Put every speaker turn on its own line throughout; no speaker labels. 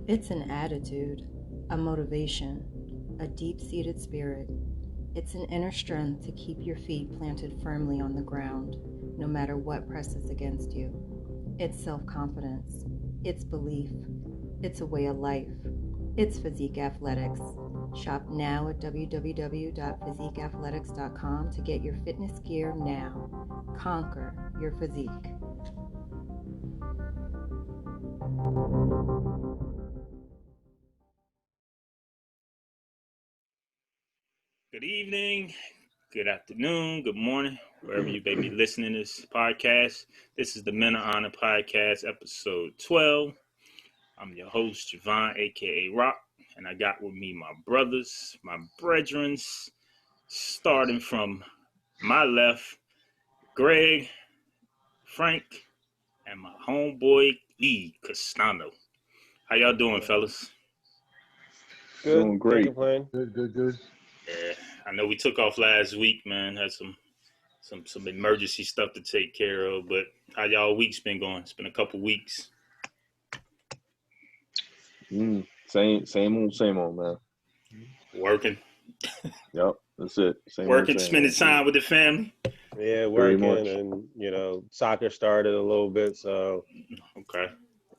It's an attitude, a motivation, a deep-seated spirit. It's an inner strength to keep your feet planted firmly on the ground, no matter what presses against you. It's self-confidence. It's belief. It's a way of life. It's Physique Athletics. Shop now at www.physiqueathletics.com to get your fitness gear now. Conquer your physique.
Good evening, good afternoon, good morning, wherever you may be listening to this podcast. This is the Men of Honor Podcast, episode 12. I'm your host, Javon, aka Rock, and I got with me my brothers, my brethrens, starting from my left, Greg, Frank, and my homeboy, Castano. How y'all doing, fellas?
Good.
Doing great.
Can't complain.
Good.
Yeah, I know we took off last week, man. Had some emergency stuff to take care of, but how y'all weeks been going? It's been a couple weeks.
Same old, man.
Working.
Yep, that's it.
Working, spending time with the family.
Yeah, working, and soccer started a little bit, so
Okay.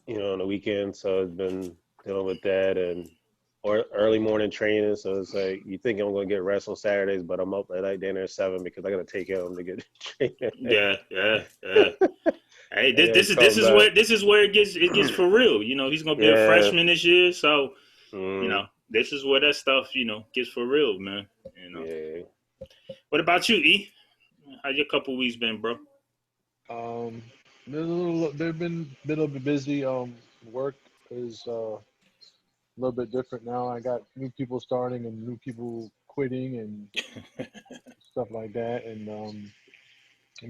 On the weekend, so I've been dealing with that or early morning training. So it's like you think I'm gonna get rest on Saturdays, but I'm up at like dinner at 7 because I gotta take care of them to get training.
Yeah. Hey, this is where it gets for real. He's gonna be a freshman this year, so this is where that stuff gets for real, man.
Yeah.
What about you, E? How your couple weeks been, bro?
They've been a little bit busy. Work is a little bit different now. I got new people starting and new people quitting and stuff like that. And I'm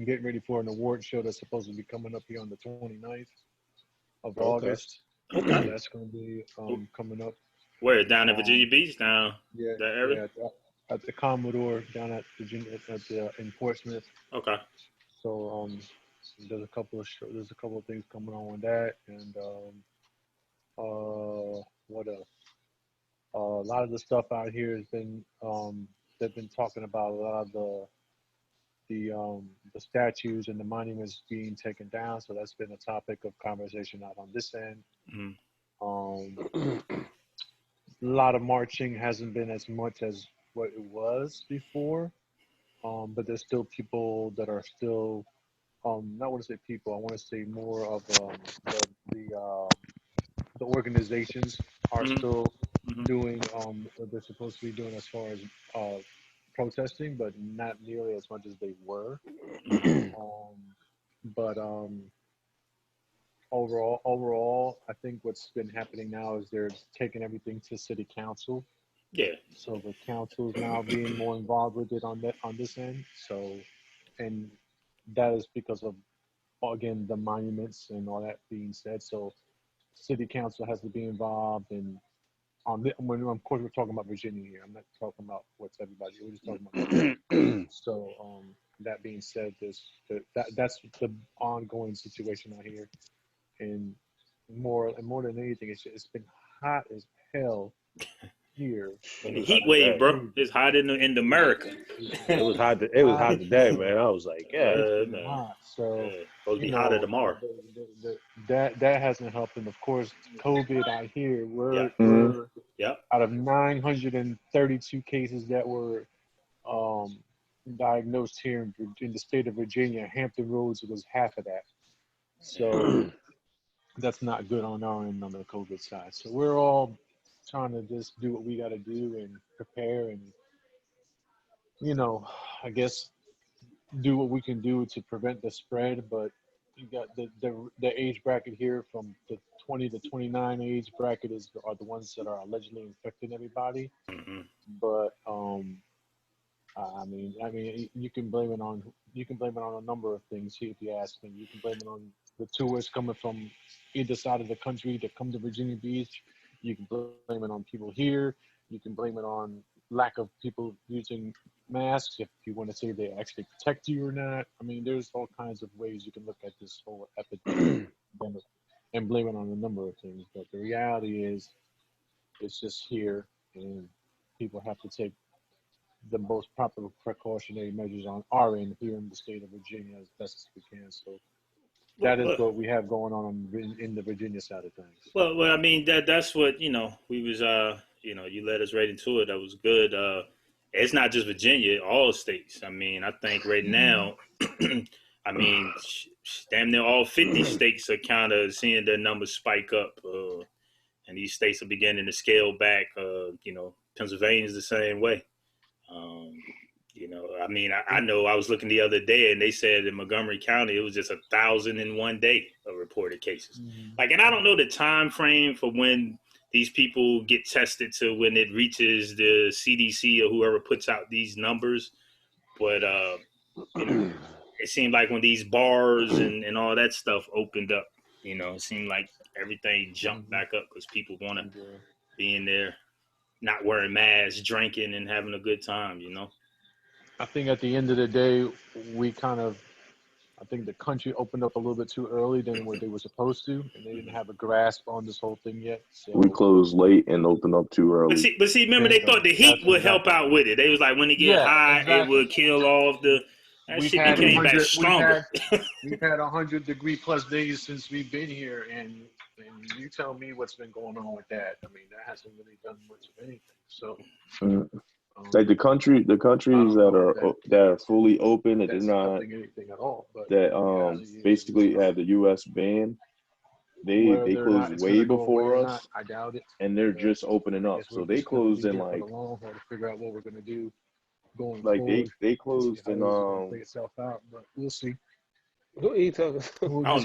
getting ready for an award show that's supposed to be coming up here on the 29th of August.
Okay.
That's going to be coming up.
Where? Down at Virginia Beach? Down
that
area?
Yeah, at the Commodore down at Virginia in Portsmouth.
Okay.
So there's a couple of things coming on with that, and what else? A lot of the stuff out here has been they've been talking about a lot of the statues and the monuments being taken down. So that's been a topic of conversation out on this end.
Mm-hmm.
A lot of marching hasn't been as much as what it was before, but there's still people that are still not want to say people. I want to say more of the organizations are still doing what they're supposed to be doing as far as protesting, but not nearly as much as they were. But overall, I think what's been happening now is they're taking everything to city council.
Yeah.
So the council is now being more involved with it on this end. So, and that is because of, again, the monuments and all that being said. So city council has to be involved, and when of course we're talking about Virginia here. I'm not talking about what's everybody. We're just talking about Virginia. So that being said, that's the ongoing situation out here, and more than anything, it's been hot as hell here.
And the heat wave, bro. It's hot in America.
It was hot. It was hot today, man. I was like,
it's been hot. So
supposed to be hotter tomorrow.
That hasn't helped, and of course, COVID out here. We're out of 932 cases that were diagnosed here in the state of Virginia. Hampton Roads was half of that. So that's not good on our end on the COVID side. So we're all trying to just do what we got to do and prepare and, I guess do what we can do to prevent the spread. But you got the age bracket here from the 20 to 29 age bracket are the ones that are allegedly infecting everybody. But I mean, you can blame it on a number of things. If you ask me, you can blame it on the tourists coming from either side of the country to come to Virginia Beach. You can blame it on people here. You can blame it on lack of people using masks, if you want to say they actually protect you or not. I mean, there's all kinds of ways you can look at this whole epidemic. and blame it on a number of things. But the reality is, it's just here, and people have to take the most proper precautionary measures on our end here in the state of Virginia as best as we can. So that is what we have going on in the Virginia side of things.
Well, I mean that's what we was you led us right into it. That was good. It's not just Virginia, all states. I mean, I think right now, I mean, damn near all 50 states are kind of seeing their numbers spike up, and these states are beginning to scale back. Pennsylvania is the same way. I mean, I know I was looking the other day, and they said in Montgomery County it was just 1,000 in one day of reported cases. Like, and I don't know the time frame for when these people get tested to when it reaches the CDC or whoever puts out these numbers, but it seemed like when these bars and all that stuff opened up, it seemed like everything jumped back up because people want to be in there, not wearing masks, drinking, and having a good time.
I think at the end of the day, I think the country opened up a little bit too early than what they were supposed to, and they didn't have a grasp on this whole thing yet. So
we closed late and opened up too early.
But see, remember they thought the heat would help out with it. They was like, when it get hot, it would kill off the. That shit became back stronger.
We've had 100-degree plus days since we've been here, and you tell me what's been going on with that. I mean, that hasn't really done much of anything. So.
Like the countries that are fully open, that did not
anything at all, but
basically have the U.S. ban. They closed way before us.
I doubt it.
And they're just opening up, so they closed in like.
To figure out what we're gonna do going
like
forward.
they closed in
play itself out, but we'll see.
Who are you talking?
I don't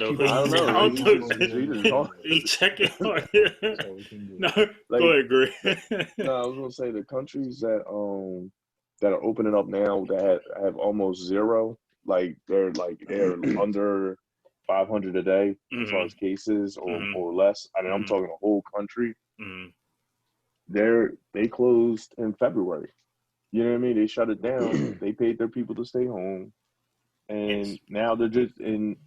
know. He checking on you. No, go ahead, Greg.
No, I was gonna say the countries that are opening up now that have almost zero, like they're under 500 a day as far as cases or less. I mean, I'm talking the whole country. They closed in February. You know what I mean? They shut it down. They paid their people to stay home. And now they're just in.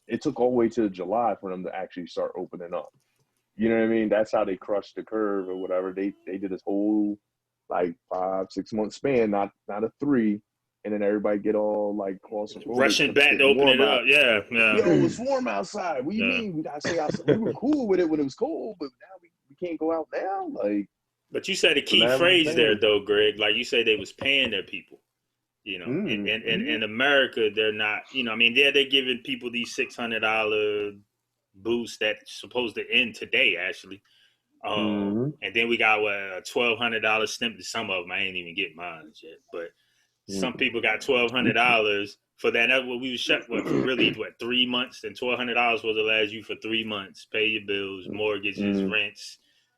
It took all the way to July for them to actually start opening up. You know what I mean? That's how they crushed the curve or whatever. They did this whole like 5-6 month span, not a 3, and then everybody get all like claustrophobic.
Rushing back to open it up. Yeah.
Yo, it's warm outside. What do you mean? We gotta stay outside. We were cool with it when it was cold, but now we can't go out now. Like.
But you said a key phrase there, though, Greg. Like you said, they was paying their people. In America, they're not, I mean, they're giving people these $600 boosts that's supposed to end today, actually. And then we got a $1,200 stimulus. Some of them, I ain't even get mine yet, but some people got $1,200 for that. That's what we was shut for really, 3 months, and $1,200 was to last you for 3 months. Pay your bills, mortgages, rents,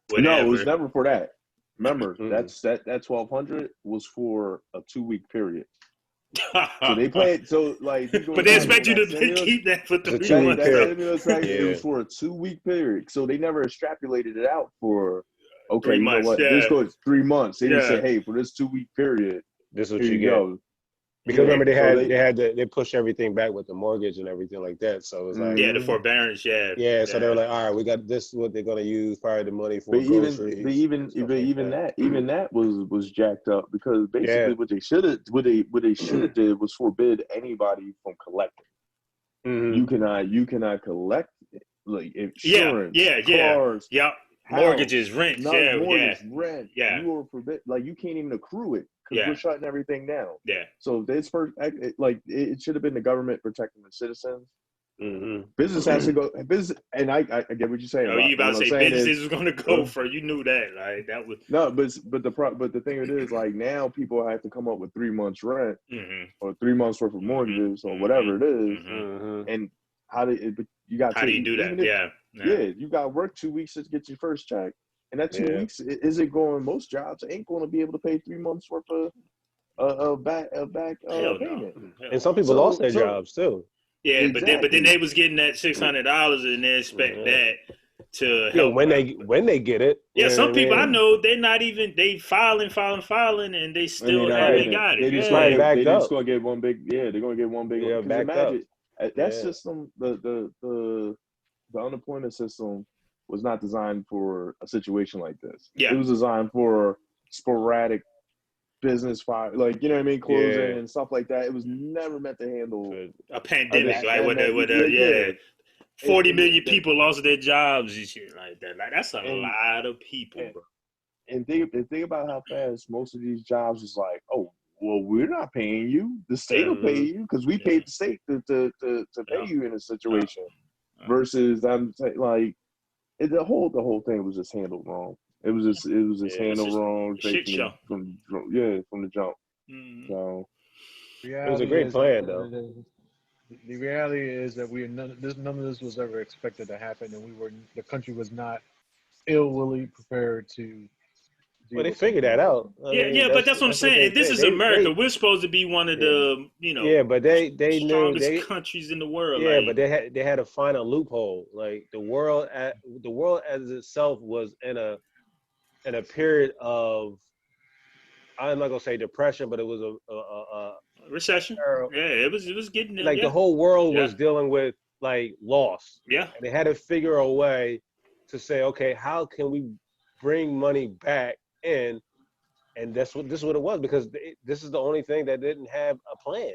whatever.
No, it was never for that. Remember, that $1,200 was for a 2-week period. So they played. So like,
but they expect you to keep that for 3 months.
It was for a 2-week period. So they never extrapolated it out for. Okay,
3 months,
know what? This goes 3 months. They just say, hey, for this 2-week period,
this is what you get. Because remember they pushed everything back with the mortgage and everything like that. So it was like
the forbearance,
So they were like, all right, we got this is what they're gonna use probably the money for.
But even that was jacked up because basically what they should have did was forbid anybody from collecting. You cannot collect like insurance, cars,
mortgages, rent,
rent. You are forbid, like you can't even accrue it. We're shutting everything down. So this first, like it should have been the government protecting the citizens. Business has to go. Business, and I get what you're saying.
No, you about to say businesses was going to go for. You knew that, like that was.
No, but the thing is, like now people have to come up with 3 months rent or 3 months worth of mortgages or whatever it is. And how do you got?
How do you do that?
You got to work 2 weeks to get your first check. And that 2 weeks isn't going. Most jobs ain't going to be able to pay 3 months worth of back payment.
And some people lost their jobs too.
Yeah, exactly. but then they was getting that $600 and they expect that to help.
When they get it.
Yeah, some people I know they're not even filing, and they still haven't got it.
They just gonna get one big. They're gonna get one big. Imagine that system. The the unemployment system was not designed for a situation like this.
Yeah.
It was designed for sporadic business fire, like, you know what I mean, closing and stuff like that. It was never meant to handle
a pandemic, like with 40 million people lost their jobs and shit like that. Like that's a lot of people, bro.
And think about how fast most of these jobs is like, oh, well, we're not paying you. The state will pay you because we paid the state to pay you in a situation. Versus I'm like, the whole thing was just handled wrong. It was just handled wrong.
Shit show.
From the jump.
Mm-hmm.
So
it was a great plan, though.
The reality is that none of this was ever expected to happen, and the country was not ill-willingly prepared to.
Well, they figured that out.
But that's what I'm saying. This is America. We're supposed to be one of the,
but they
strongest countries in the world.
Yeah, but they had to find a loophole. Like the world as itself was in a period of, I'm not gonna say depression, but it was a
recession. It was getting there.
Like the whole world was dealing with like loss.
Yeah,
and they had to figure a way to say, okay, how can we bring money back in? And this is what it was, because this is the only thing that didn't have a plan.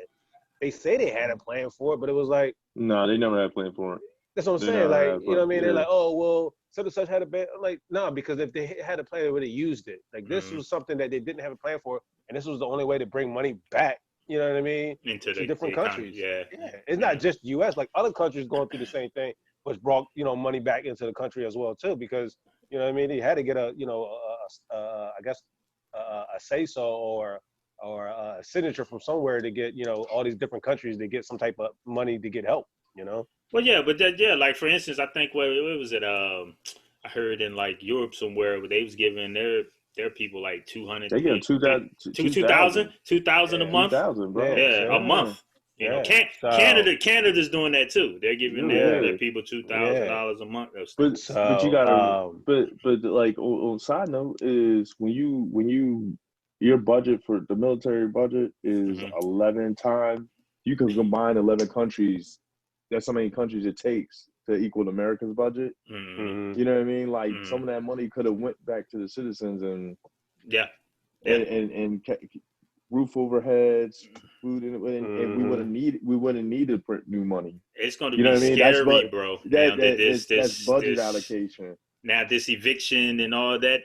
They say they had a plan for it, but it was like,
no, they never had a plan for it.
That's what I'm saying. Like, you know what I mean? They're like, oh, well, such and such had a plan. I'm like, no, because if they had a plan, they would have used it. Like, this was something that they didn't have a plan for, and this was the only way to bring money back, you know what I mean?
Into
to different countries.
Yeah.
It's not just U.S. Like, other countries going through the same thing, which brought, money back into the country as well, too, because, you know what I mean? They had to get a say-so or a signature from somewhere to get, all these different countries to get some type of money to get help,
Well, yeah, but like for instance, I think where was it? I heard in like Europe somewhere where they was giving their people like 200.
They give 2,000
a month.
2,000, bro.
A month. Canada's doing that too. They're giving their people $2,000 a month.
But you gotta. But like on side note is when your budget for the military budget is 11 times. You can combine 11 countries. That's how many countries it takes to equal America's budget.
Mm-hmm.
You know what I mean? Like some of that money could have went back to the citizens and roof over heads, food, and we wouldn't need to print new money.
It's going to be scary, bro.
That's budget allocation.
Now this eviction and all that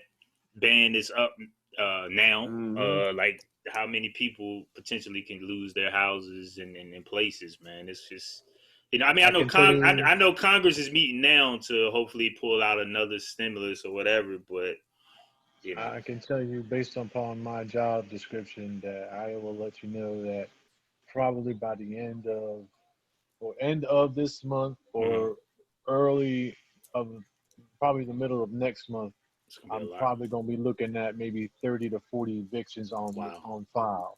ban is up now. Like how many people potentially can lose their houses and places, man. It's just. I mean, I know Congress is meeting now to hopefully pull out another stimulus or whatever, but
I can tell you based upon my job description that I will let you know that probably by the end of this month or early of probably the middle of next month, I'm probably going to be looking at maybe 30 to 40 evictions on file.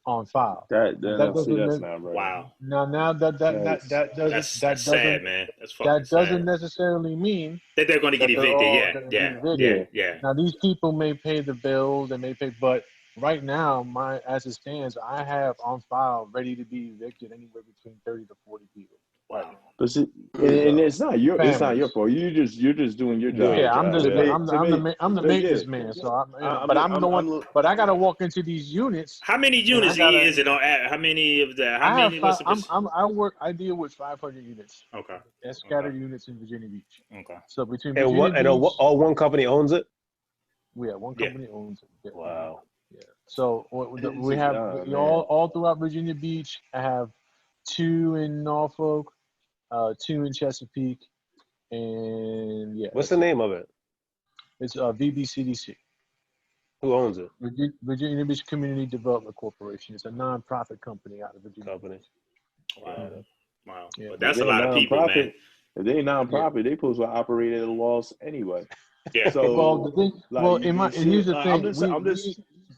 That's not right.
Wow.
Now that's sad, man. That doesn't necessarily mean
that they're going to get evicted. Yeah.
Now these people may pay the bill, but right now, as it stands, I have on file ready to be evicted anywhere between 30 to 40 people.
Wow.
But see, and it's not your fault. You're just doing your job.
Yeah, I'm the maintenance man. So but I gotta walk into these units.
How many units is it on? How many of the?
I deal with 500 units.
Okay.
That's scattered units in Virginia Beach.
Okay.
So between
all one company owns it.
Yeah, one company owns it. Yeah.
Wow.
Yeah. So we have all throughout Virginia Beach. I have 2 in Norfolk. 2 in Chesapeake, and
What's the name of it?
It's VBCDC.
Who owns it?
Virginia Beach Community Development Corporation. It's a non-profit company out of Virginia.
Wow.
Yeah.
Well, that's a lot of people, man.
If they non-profit, they supposed to operate at a loss anyway.
Yeah.
So,
here's the thing.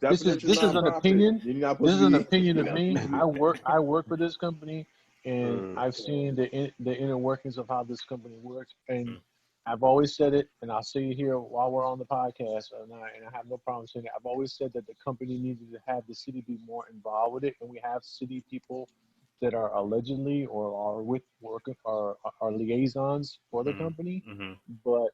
This is an opinion. This is an opinion of me. I work for this company. And I've seen the inner workings of how this company works. And I've always said it, and I'll say it here while we're on the podcast, and I have no problem saying it. I've always said that the company needed to have the city be more involved with it, and we have city people that are allegedly or are with working are liaisons for the
Mhm.
company,
Mhm.
but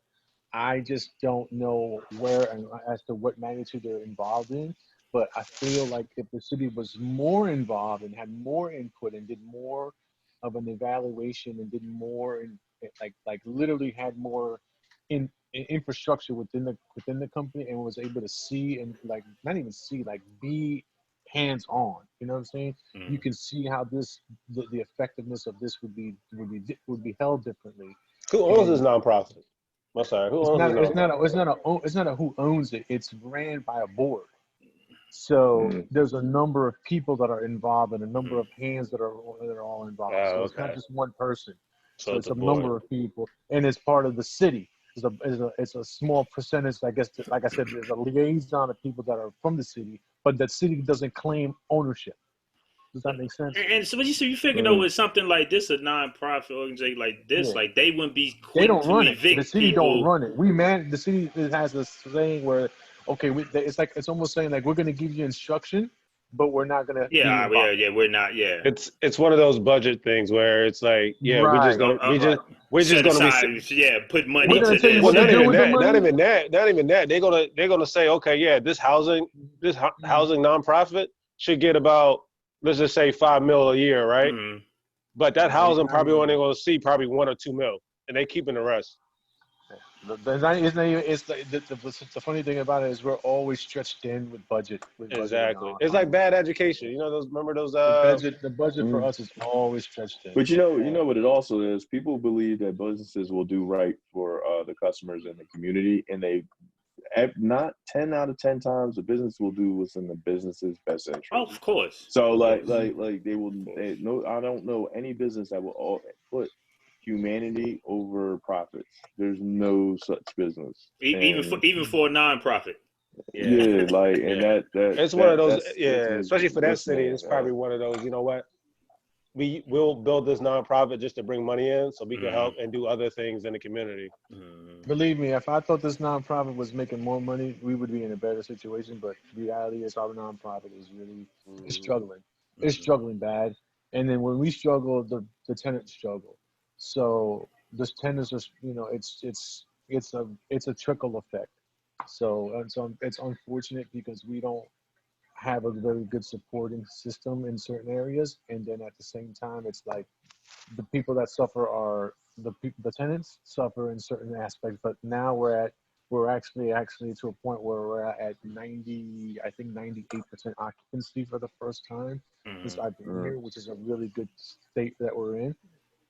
I just don't know where and as to what magnitude they're involved in. But I feel like if the city was more involved and had more input and did more of an evaluation and did more and like literally had more in infrastructure within the company and was able to see and like not even see like be hands on. You know what I'm saying? You
Mhm.
can see how the effectiveness of this would be held differently.
Who owns this
And
nonprofit? I'm sorry. Who
it's
owns this
not it's not
nonprofit?
a, it's not a it's not a who owns it. It's ran by a board. So
Mm.
there's a number of people that are involved and a number
Mhm.
of hands that are all involved. So
Oh,
it's not
okay.
just one person.
So
So
it's
it's
a
a
board.
number of people, and it's part of the city. It's a small percentage, I guess. Like I said, there's a liaison of people that are from the city, but the city doesn't claim ownership. Does that make sense?
And so, you figure though,
Mm.
with something like this, a non-profit organization like this,
Yeah.
like they wouldn't be
They
quick
don't
to
run it. The
evict
city don't
people.
run it. The city has this saying where, okay, it's almost saying like we're gonna give you instruction, but we're not gonna be
Yeah,
involved.
we're not. Yeah,
It's one of those budget things where it's like, yeah,
Right. Right.
we're just
set
gonna be.
aside. Yeah, put
We're
money
gonna
to
tell you
Well,
this.
what to
not
do
Yeah.
even
with the
that. Not
money.
even that. Not even that. They're gonna say, okay, yeah, this housing nonprofit should get about, let's just say, $5 million a year, right?
Mhm.
But that
Not
housing
not
probably
even
only
that.
going to see probably $1 or $2 million, and they keeping the rest.
The funny thing about it is we're always stretched in with budgeting
Exactly. It's like bad education. You know those? Remember those?
the budget for
Mm.
us is always stretched in.
But you know what it also is. People believe that businesses will do right for the customers in the community, and they not 10 out of 10 times the business will do what's in the business's best
Oh,
interest.
of course.
So
Of course.
they will. No, I don't know any business that will put humanity over profits. There's no such business. And
Even for a non-profit. Yeah.
yeah, like and
Yeah. It's one of those.
that's
Yeah, especially for that city,
dismaying.
it's probably one of those. You know what? We'll build this nonprofit just to bring money in, so we can
Mhm.
help and do other things in the community.
Mhm.
Believe me, if I thought this nonprofit was making more money, we would be in a better situation. But reality is, our nonprofit is really is struggling. It's
Mhm.
struggling bad. And then when we struggle, the tenants struggle. So this tenants are, it's a trickle effect. So it's unfortunate because we don't have a very good supporting system in certain areas, and then at the same time, it's like the people that suffer are the tenants suffer in certain aspects. But now we're actually to a point where we're at 98% occupancy for the first time since
Mhm.
I've been
Mm.
here, which is a really good state that we're in.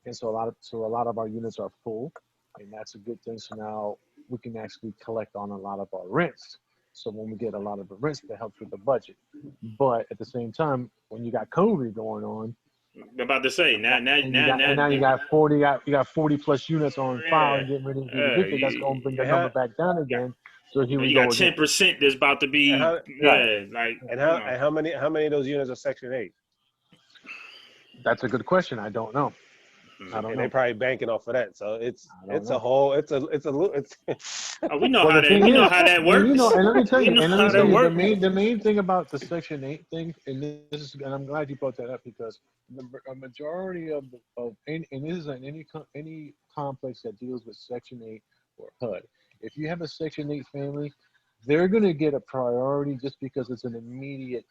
And so a lot of our units are full, and that's a good thing. So now we can actually collect on a lot of our rents. So when we get a lot of the rents, that helps with the budget. But at the same time, when you got COVID going on,
I'm about to say now,
and now you got 40 plus units on file
yeah.
and getting ready to be evicted, that's going to bring the number
And
back down again. So here we
You got
go again.
10% that's about to be
how
Right.
like
and how many of those units are Section 8?
That's a good question. I don't know. I don't
And they're
know.
probably banking off of that. So it's
I don't
a
know.
whole it's
Oh, we know
Well,
how
the
that
thing is,
works.
and let me tell
We
you,
know how that works.
the main thing about the Section 8 thing, and I'm glad you brought that up because a majority of and this is in any complex that deals with Section 8 or HUD. If you have a Section 8 family, they're going to get a priority just because it's immediate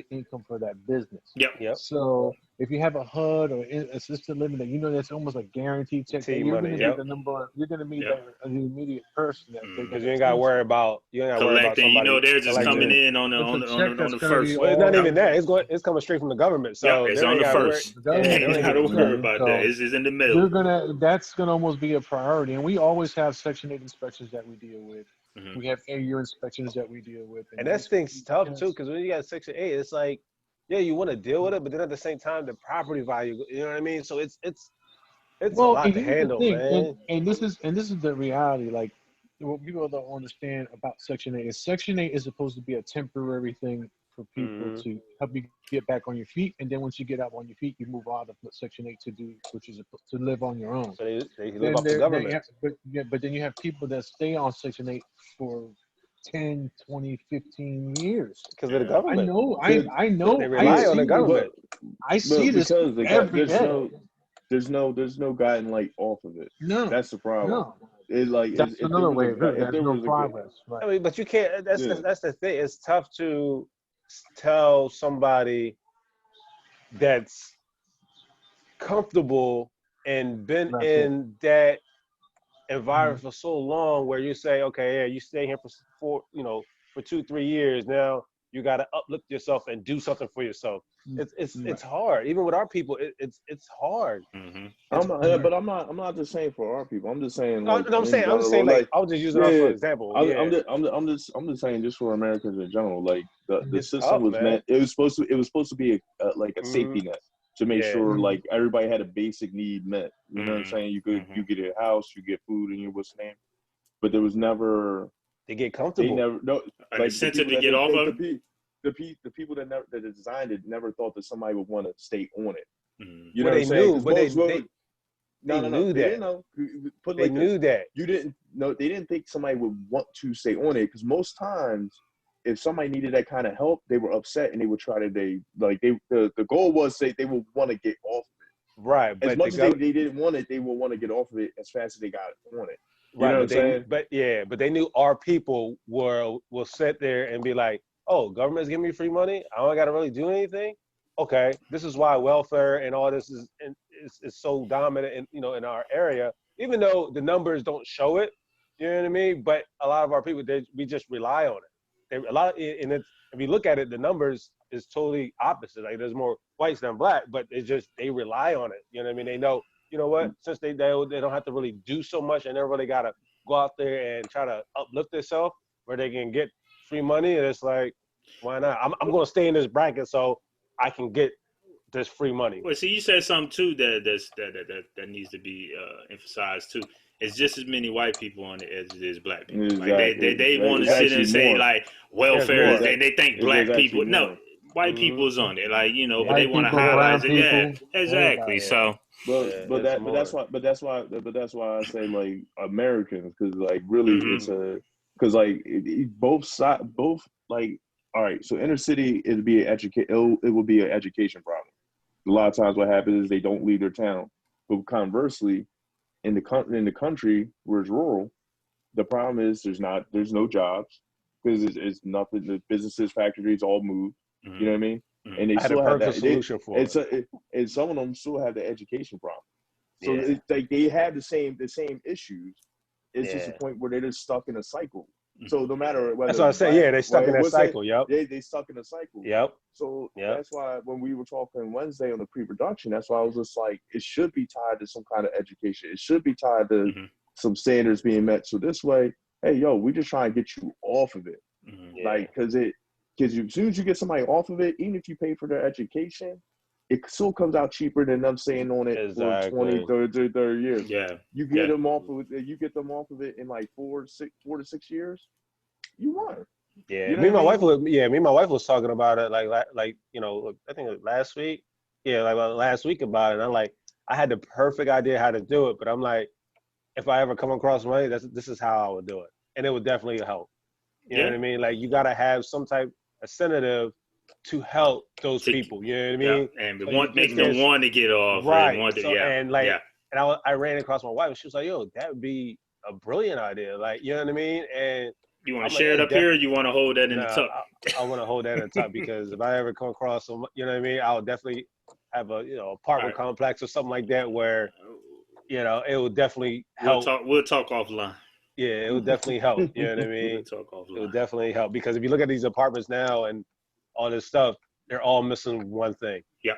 income for that business.
Yep.
yep.
So if you have a HUD or assisted living, that that's almost a guaranteed check, that
T
you're
money,
going to be
yep.
the number, you're going to be
Yep.
the immediate person that they're
Because
going
you
to
ain't got to
attend to.
worry about
Collecting,
somebody
they're just coming
collecting.
in on
It's a check that's
the
going to be
first.
Well, it's not
all
even that. It's coming straight from the government.
Yep,
So
it's
they
on
ain't
the
got to worry.
first.
the
Yeah,
government
they
Ain't
ain't
got
got
to
to
worry
stress.
about that.
So
It's in the middle.
that's gonna almost be a priority, and we always have Section 8 inspections that we deal with.
Mhm.
We have AU inspections that we deal with,
And that thing's tough too, because when you got Section 8, it's like, yeah, you want to deal with it, but then at the same time, the property value, you know what I mean? So it's a
well,
lot
and
to
here's the
handle,
thing,
man.
and this is the reality. Like what people don't understand about Section 8 is Section 8 is supposed to be a temporary thing for people
Mm-hmm.
to help you get back on your feet, and then once you get up on your feet, you move out of Section 8 to do, which is to live on your own.
So they live
Then
off the
there,
government.
but then you have people that stay on Section 8 for 10, 20, 15 years.
Because of the
I
government.
know. I know.
They rely on the
see
government.
I see this every day.
There's no guiding light off of it.
No,
That's the problem.
no.
It's like
That's
if
another way of it.
if
There's
there
no
was a
progress. Right.
I mean, but you can't. That's
Yeah.
that's the thing. It's tough to tell somebody that's comfortable and been
That's
in that environment for so long, where you say, okay, yeah, you stay here for 2-3 years. Now you got to uplift yourself and do something for yourself. It's hard. Even with our people, it's hard.
Mm-hmm.
I'm not just saying for our people. I'm just saying like
I'm saying like I was just using us for example.
I'm just saying just for Americans in general. Like the system
tough,
was
man.
meant. It was supposed to be like a safety net to make sure like everybody had a basic need met. You know what I'm saying? You get a house, you get food, and you what's name. But there was never.
They get comfortable.
They never no
An
like
incentive to get off of it.
The people that designed it never thought that somebody would want to stay on it.
Mm-hmm.
You know what I'm saying?
But they
knew
that.
They didn't know.
They knew that.
You didn't know. They didn't think somebody would want to stay on it because most times, if somebody needed that kind of help, they were upset and they would try to. The goal was they would want to get off of it.
Right.
As much as they didn't want it, they would want to get off of it as fast as they got on it. You know what I'm saying?
But they knew our people will sit there and be like, oh, government's giving me free money. I don't got to really do anything. Okay, this is why welfare and all this is so dominant in our area. Even though the numbers don't show it, you know what I mean. But a lot of our people, we just rely on it. If you look at it, the numbers is totally opposite. Like there's more whites than black, but it's just they rely on it. You know what I mean? They know. You know what? Since they don't have to really do so much, and they really gotta go out there and try to uplift themselves, where they can get free money, and it's like, why not? I'm gonna stay in this bracket so I can get this free money.
Well, see, you said something too that needs to be emphasized too. It's just as many white people on it as it is black people.
Exactly.
Like they want to sit and say like welfare. They think black people.
More.
No, white people's on it. Like but
White
they want to
people,
highlight
brown
it. Yeah,
people,
exactly.
everybody.
So.
But that's why I say like Americans, because like really it's because like both like all right, so inner city it will be an education problem. A lot of times what happens is they don't leave their town, but conversely in the country where it's rural, the problem is there's no jobs because it's nothing. The businesses, factories all moved. You know what I mean? And they still have that
solution for it.
And some of them still have the education problem. So
Yeah.
it's like they have the same issues. It's just a point where they're just stuck in a cycle. So no matter whether
that's what I say. Yeah, they're stuck in that cycle. Yep.
They stuck in a cycle.
Yep.
So that's why when we were talking Wednesday on the pre-production, that's why I was just like, it should be tied to some kind of education. It should be tied to some standards being met. So this way, hey, yo, we just try and get you off of it. Like, because as soon as you get somebody off of it, even if you pay for their education, it still comes out cheaper than them staying on it for 20, 30 years.
Yeah.
You get them off of it. You get them off of it in like 4 to 6 years. You won.
Yeah.
You know
Me and my
what I
wife me and my wife was talking about it like I think it was last week. Yeah, like last week about it. And I'm like, I had the perfect idea how to do it, but I'm like, if I ever come across money, this is how I would do it, and it would definitely help. You know what I mean? Like you gotta have some type of incentive to help those people. You know what I mean?
Yeah. And make them want to get off.
Right.
And
I ran across my wife, and she was like, "Yo, that would be a brilliant idea." Like, you know what I mean? And
you want to share it up here, or you want to hold that in the top?
I want to hold that in the top because if I ever come across some, you know what I mean, I'll definitely have a apartment complex or something like that where, it will definitely help.
We'll talk offline.
Yeah, it would definitely help. You know what I mean?
We'll talk offline.
It would definitely help because if you look at these apartments now and all this stuff, they're all missing one thing.
Yeah.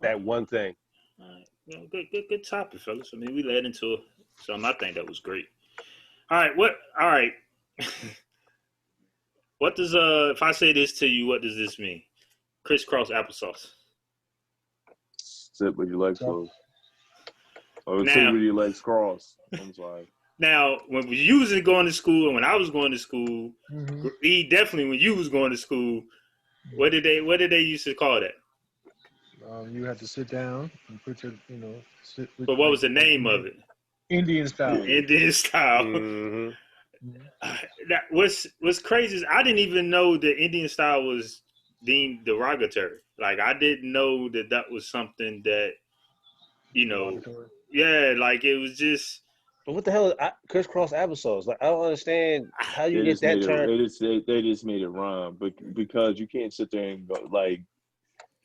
That one thing.
All right. Good topic, fellas. I mean, we led into something I think that was great. All right. What does if I say this to you, what does this mean? KRISS KROSS applesauce.
Sit with your legs closed. Or sit with your legs crossed. I'm sorry.
Now, when you was going to school and when I was going to school, definitely when you was going to school, what did they used to call that?
You had to sit down and put your, sit.
But what was the name of it?
Indian style.
Indian style. what's crazy is I didn't even know the Indian style was deemed derogatory. Like I didn't know that was something that yeah, like it was just.
But what the hell is KRISS KROSS APPLESAUCE? Like I don't understand how you get that term.
They just made it rhyme, but because you can't sit there and go like,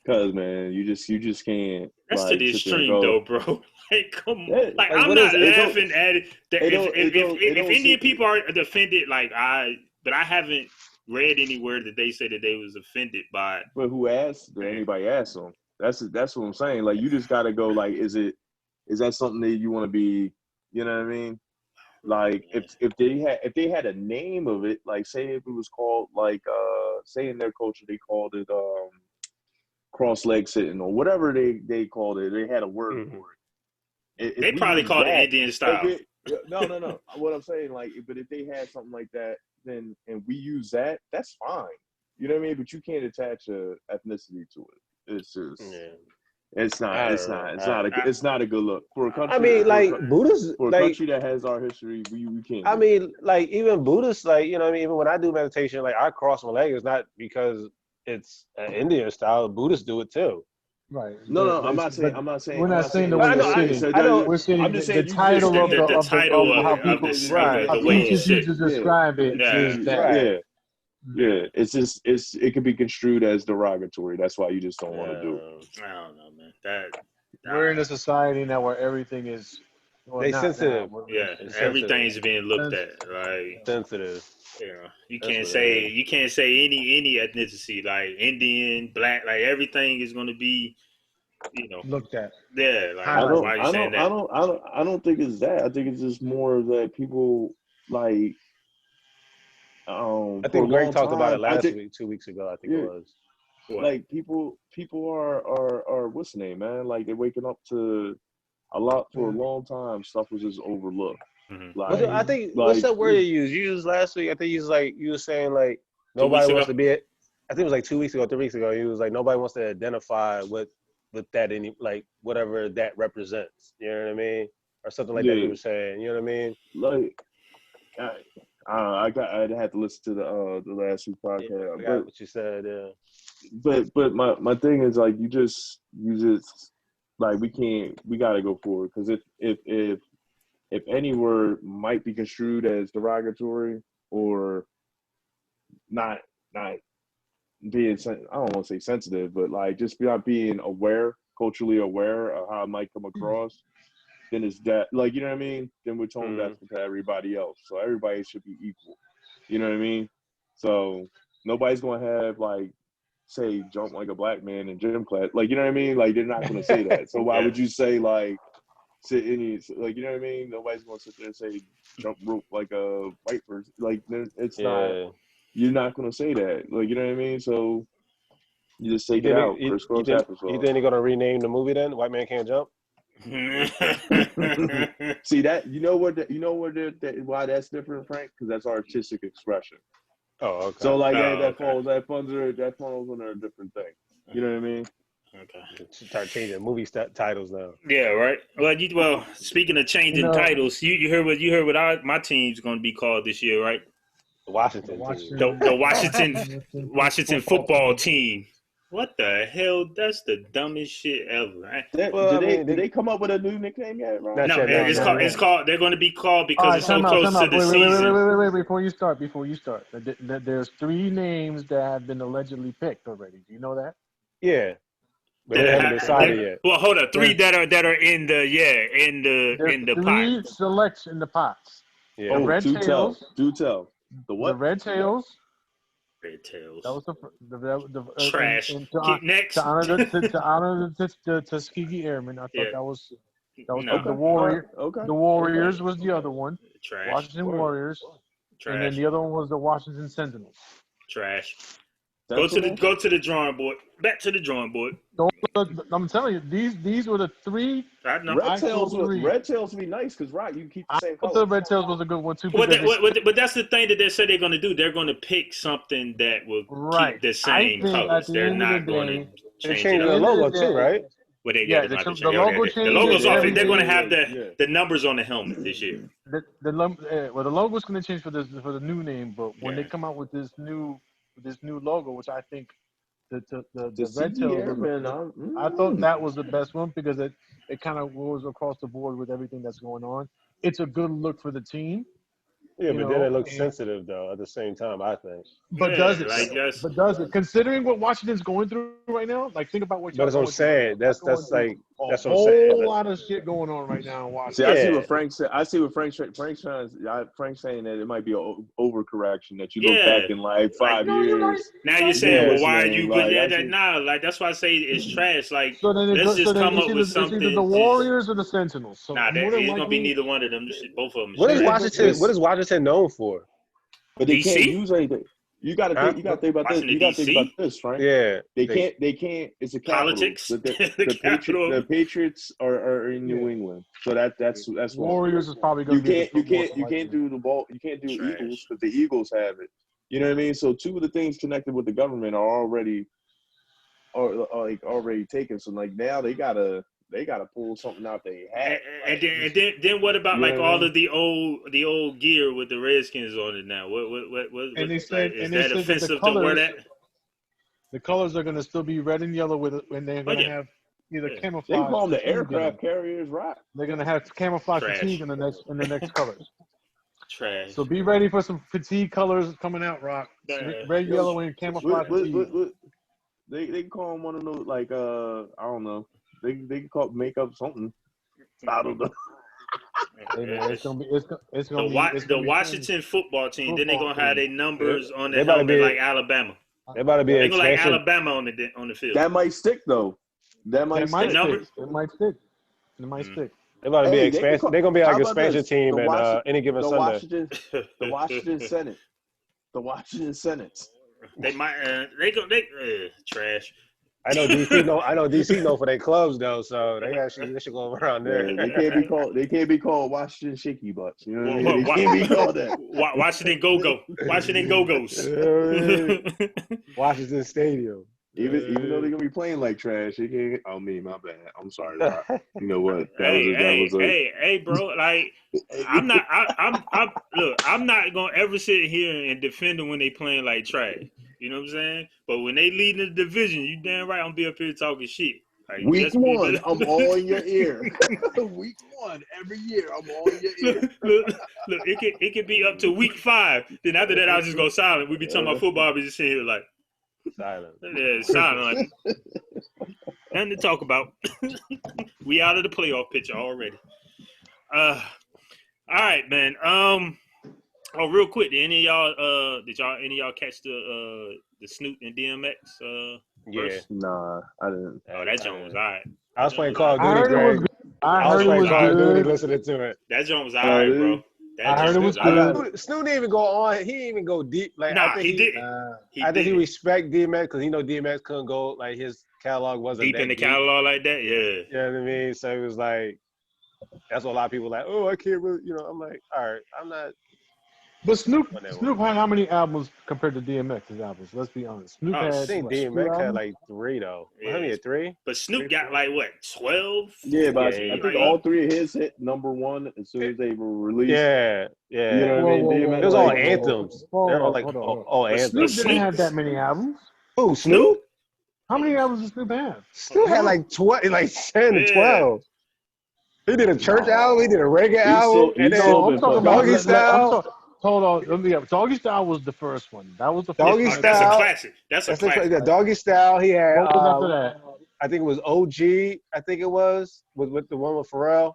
cause man, you just can't.
That's
like,
to the extreme though, bro. Like come on,
Yeah,
like I'm not laughing at it. If Indian
seem-
people are offended, but I haven't read anywhere that they say that they was offended by it.
But who asked? Did anybody ask them? That's what I'm saying. Like you just gotta go. Like, is that something that you want to be? You know what I mean? Like if they had a name of it, like say if it was called like say in their culture they called it cross leg sitting or whatever they called it. They had a word for it.
They probably called it Indian style.
No. What I'm saying, like, but if they had something like that, then and we use that, that's fine. You know what I mean? But you can't attach a ethnicity to it. It's just. Yeah. It's not a good look for a country.
I mean, like Buddhists,
for a
like,
country that has our history, we can't.
I mean, like even Buddhists, like you know, what I mean, even when I do meditation, like I cross my leg, it's not because it's an Indian style. Buddhists do it too.
Right.
No, I'm not saying.
We're not saying the way you're sitting. We're saying the title of how people
the way you sit
to describe it is that.
Yeah, it could be construed as derogatory. That's why you just don't want to do it.
I don't know, man.
We're in a society now where everything is
sensitive.
Everything's being looked at, like
sensitive.
You know, you can't say any ethnicity like Indian, black, like everything is going to be,
looked at.
Yeah, like why are you saying that?
I don't think it's that. I think it's just more that people like.
I think Greg talked about it last week, 2 weeks ago. I think it was.
Like people are what's the name, man? Like they're waking up to a lot for a long time. Stuff was just overlooked.
Mm-hmm.
Like, I think what's that word you used? You used last week. I think you were saying like nobody wants to be. I think it was like 2 weeks ago, 3 weeks ago. He was like nobody wants to identify with that like whatever that represents. You know what I mean? Or something like that. He was saying. You know what I mean?
Like. I'd have to listen to the last week podcast.
I got what you said. Yeah.
But my thing is like you just like we gotta go forward because if any word might be construed as derogatory or not being I don't want to say sensitive, but like just not being culturally aware of how it might come across. Then it's that, like, you know what I mean? Then we're told that to everybody else. So everybody should be equal. You know what I mean? So nobody's going to have, like, say, jump like a black man in gym class. Like, you know what I mean? Like, they're not going to say that. So why would you say, like, sit any, like, you know what I mean? Nobody's going to sit there and say, jump rope like a white person. Like, it's not, you're not going to say that. Like, you know what I mean? So you just take it out.
You think they're going to rename the movie then? White Man Can't Jump?
See that why that's different, Frank? Because that's artistic expression.
Oh, okay.
So like that falls under a different thing. You know what I mean?
Okay.
Start changing movie titles now.
Yeah, right. Well, speaking of changing titles, you heard what my team's going to be called this year, right?
The Washington.
The Washington football team. What the hell? That's the dumbest shit ever.
Did they come up with a new nickname yet, Ron?
No, it's called. They're going to be called because it's so close to the season.
Wait! Before you start, there's 3 names that have been allegedly picked already. Do you know that?
Yeah, but they haven't decided yet.
Well, hold up. 3 that are in the pot.
3 selects in the pots.
Yeah.
The Red Tails.
Do tell. The what?
The Red Tails.
Red Tails.
That was the
trash. Next.
To honor the Tuskegee Airmen, I thought that was the Warriors. Okay. The Warriors was the other one.
Trash.
Washington Warriors.
Trash.
And then the other one was the Washington Sentinels.
Trash. Go to the drawing board. Back to the drawing board.
I'm telling you, these were the 3.
Red Tails would be nice because you can keep the same color.
I thought Red Tails was a good one too.
But that's the thing that they say they're going to do. They're going to pick something that will keep the same colors. They're not going to change
the logo too, right?
Well, they
Yeah,
got
the
the
logo
The
changes,
logo's off. They're
everything.
going to have
Yeah.
the numbers on the helmet this year.
The logo's going to change for the new name, but when they
Yeah.
come out with this new logo, which I think the
The
red tail,
CE Airman,
I thought that was the best one because it kind of goes across the board with everything that's going on. It's a good look for the team.
Yeah, but then it looks
and-
sensitive though. At the same time, I think.
But
Yeah,
does it?
like that's-
But does it? Considering what Washington's going through right now, like think about what
But
y'all
that's what I'm
going through.
saying. That's
Going
that's
through
like
a
that's what I'm saying.
whole lot of shit going on right now in
See,
Washington.
I see
Yeah.
what Frank said. I see what Frank's saying that it might be an overcorrection that you look
Yeah.
back in like 5
No, you're right.
years.
Now you're saying, well,
Yeah,
why are
man,
you
like,
good
I
at that?
see-
Nah, like that's why I say it's trash. Like
So then
let's just come up with
it's
something.
either the Warriors or the Sentinels. So
Nah,
more
it's
than
gonna be
likely,
neither one of them. Both of them.
What is
Yeah,
Washington? What is Washington known for?
But they
DC?
can't use anything. You got to
Huh?
think. You got to think about this.
Washington,
You got to think
DC?
about this, Frank.
Yeah,
They can't. It's a capital.
Politics?
The
The capital.
The Patriots are in New England, so that's why.
Warriors is probably going to be.
You can't do the ball. You can't do
Trash.
Eagles because the Eagles have it. You know what I mean? So two of the things connected with the government are already taken. So like now they gotta pull something out they have.
And then what about
Yeah,
like all
man.
of the old gear with the Redskins on it now? What
And they said,
is
and they
that
said that
offensive to wear that?
the colors are going to still be red and yellow and they're going to have either
Yeah.
camouflage.
They call them the
fatigue in
aircraft
them.
carriers, right?
They're going to have camouflage
Trash.
fatigue in the next colors.
Trash.
So be ready for some fatigue colors coming out, Rock. Red, yellow, and camouflage fatigue.
They call them one of those like I don't know. They can make up something. I don't know.
Hey, man, it's gonna be
The Washington football team. Then they're gonna have their numbers on
They
the
about to
helmet
be-
like Alabama.
They about to be
They're
an
gonna like
expansion.
Alabama on the field.
That might stick though. That might
It might
stick.
number-
stick. It might stick. It might stick.
They about to be
Hey,
expansion. They're gonna be
how
like an
about
expansion
this?
team
The
at
Washington-
any given
The
Sunday.
Washington Senate. The Washington Senate.
They might. They trash.
I know DC know for their clubs though, so they should go around there.
Yeah, they can't be called Washington Shaky Butts. You know what I
Well,
mean? They can't be called that.
Washington Go-Go. Washington Go-Go's.
Washington Stadium.
Even though they're gonna be playing like trash, they can't. Oh, me, my bad. I'm sorry, Rock. You know what?
Hey, bro. Like, I'm not. Look. I'm not gonna ever sit here and defend them when they playing like trash. You know what I'm saying? But when they lead in the division, you damn right I'm be up here talking shit. Like,
Week one, I'm all in your ear. Week one, every year, I'm all in your ear.
look, it could be up to week 5. Then after that, I'll just go silent. We be talking about football. We just sitting here like
Silent.
yeah, silent. Like, nothing to talk about. We out of the playoff picture already. All right, man. Oh, real quick, did any of y'all catch the Snoop and DMX?
Yeah.
verse?
Nah, I didn't.
Oh, that joint was all right.
I was playing Call of
I
Duty,
heard it was
Greg.
good.
I
I
was
heard it
playing
was
Call of Duty,
good.
listening to it.
That joint was all right, bro.
I heard it was good.
Snoop didn't even go on. He didn't even go deep. Like
Nah,
I think
he did.
I think he respect DMX because he know DMX couldn't go like his catalog wasn't
deep
that
in the catalog like that. Yeah.
You know what I mean? So it was like that's what a lot of people like. Oh, I can't really. I'm like, all right, I'm not.
But Snoop had how many albums compared to DMX's albums? Let's be honest. Snoop
I
had
think
what,
DMX
2
had
albums?
like 3 though.
Yeah.
How many had 3?
But Snoop got like what, 12?
Yeah, but
Yeah,
I think all 3 of his hit number 1 as soon as they were released.
Yeah.
You know what I mean?
Whoa,
It was all
DMX,
anthems. They're all like all
But
anthems.
Snoop didn't have that many albums.
Who, Snoop?
How many albums does Snoop have?
Snoop had like 10 to 12. He did a church album. He did a reggae album.
He's
And then
still been
talking
fucking
about
Doggy Style.
Hold on. Doggy Style was the first one. That was the first
Doggy
one.
That's a
Style.
classic. That's a classic.
The Doggy Style. He had.
What was after that?
I think it was OG. I think it was with the one with Pharrell.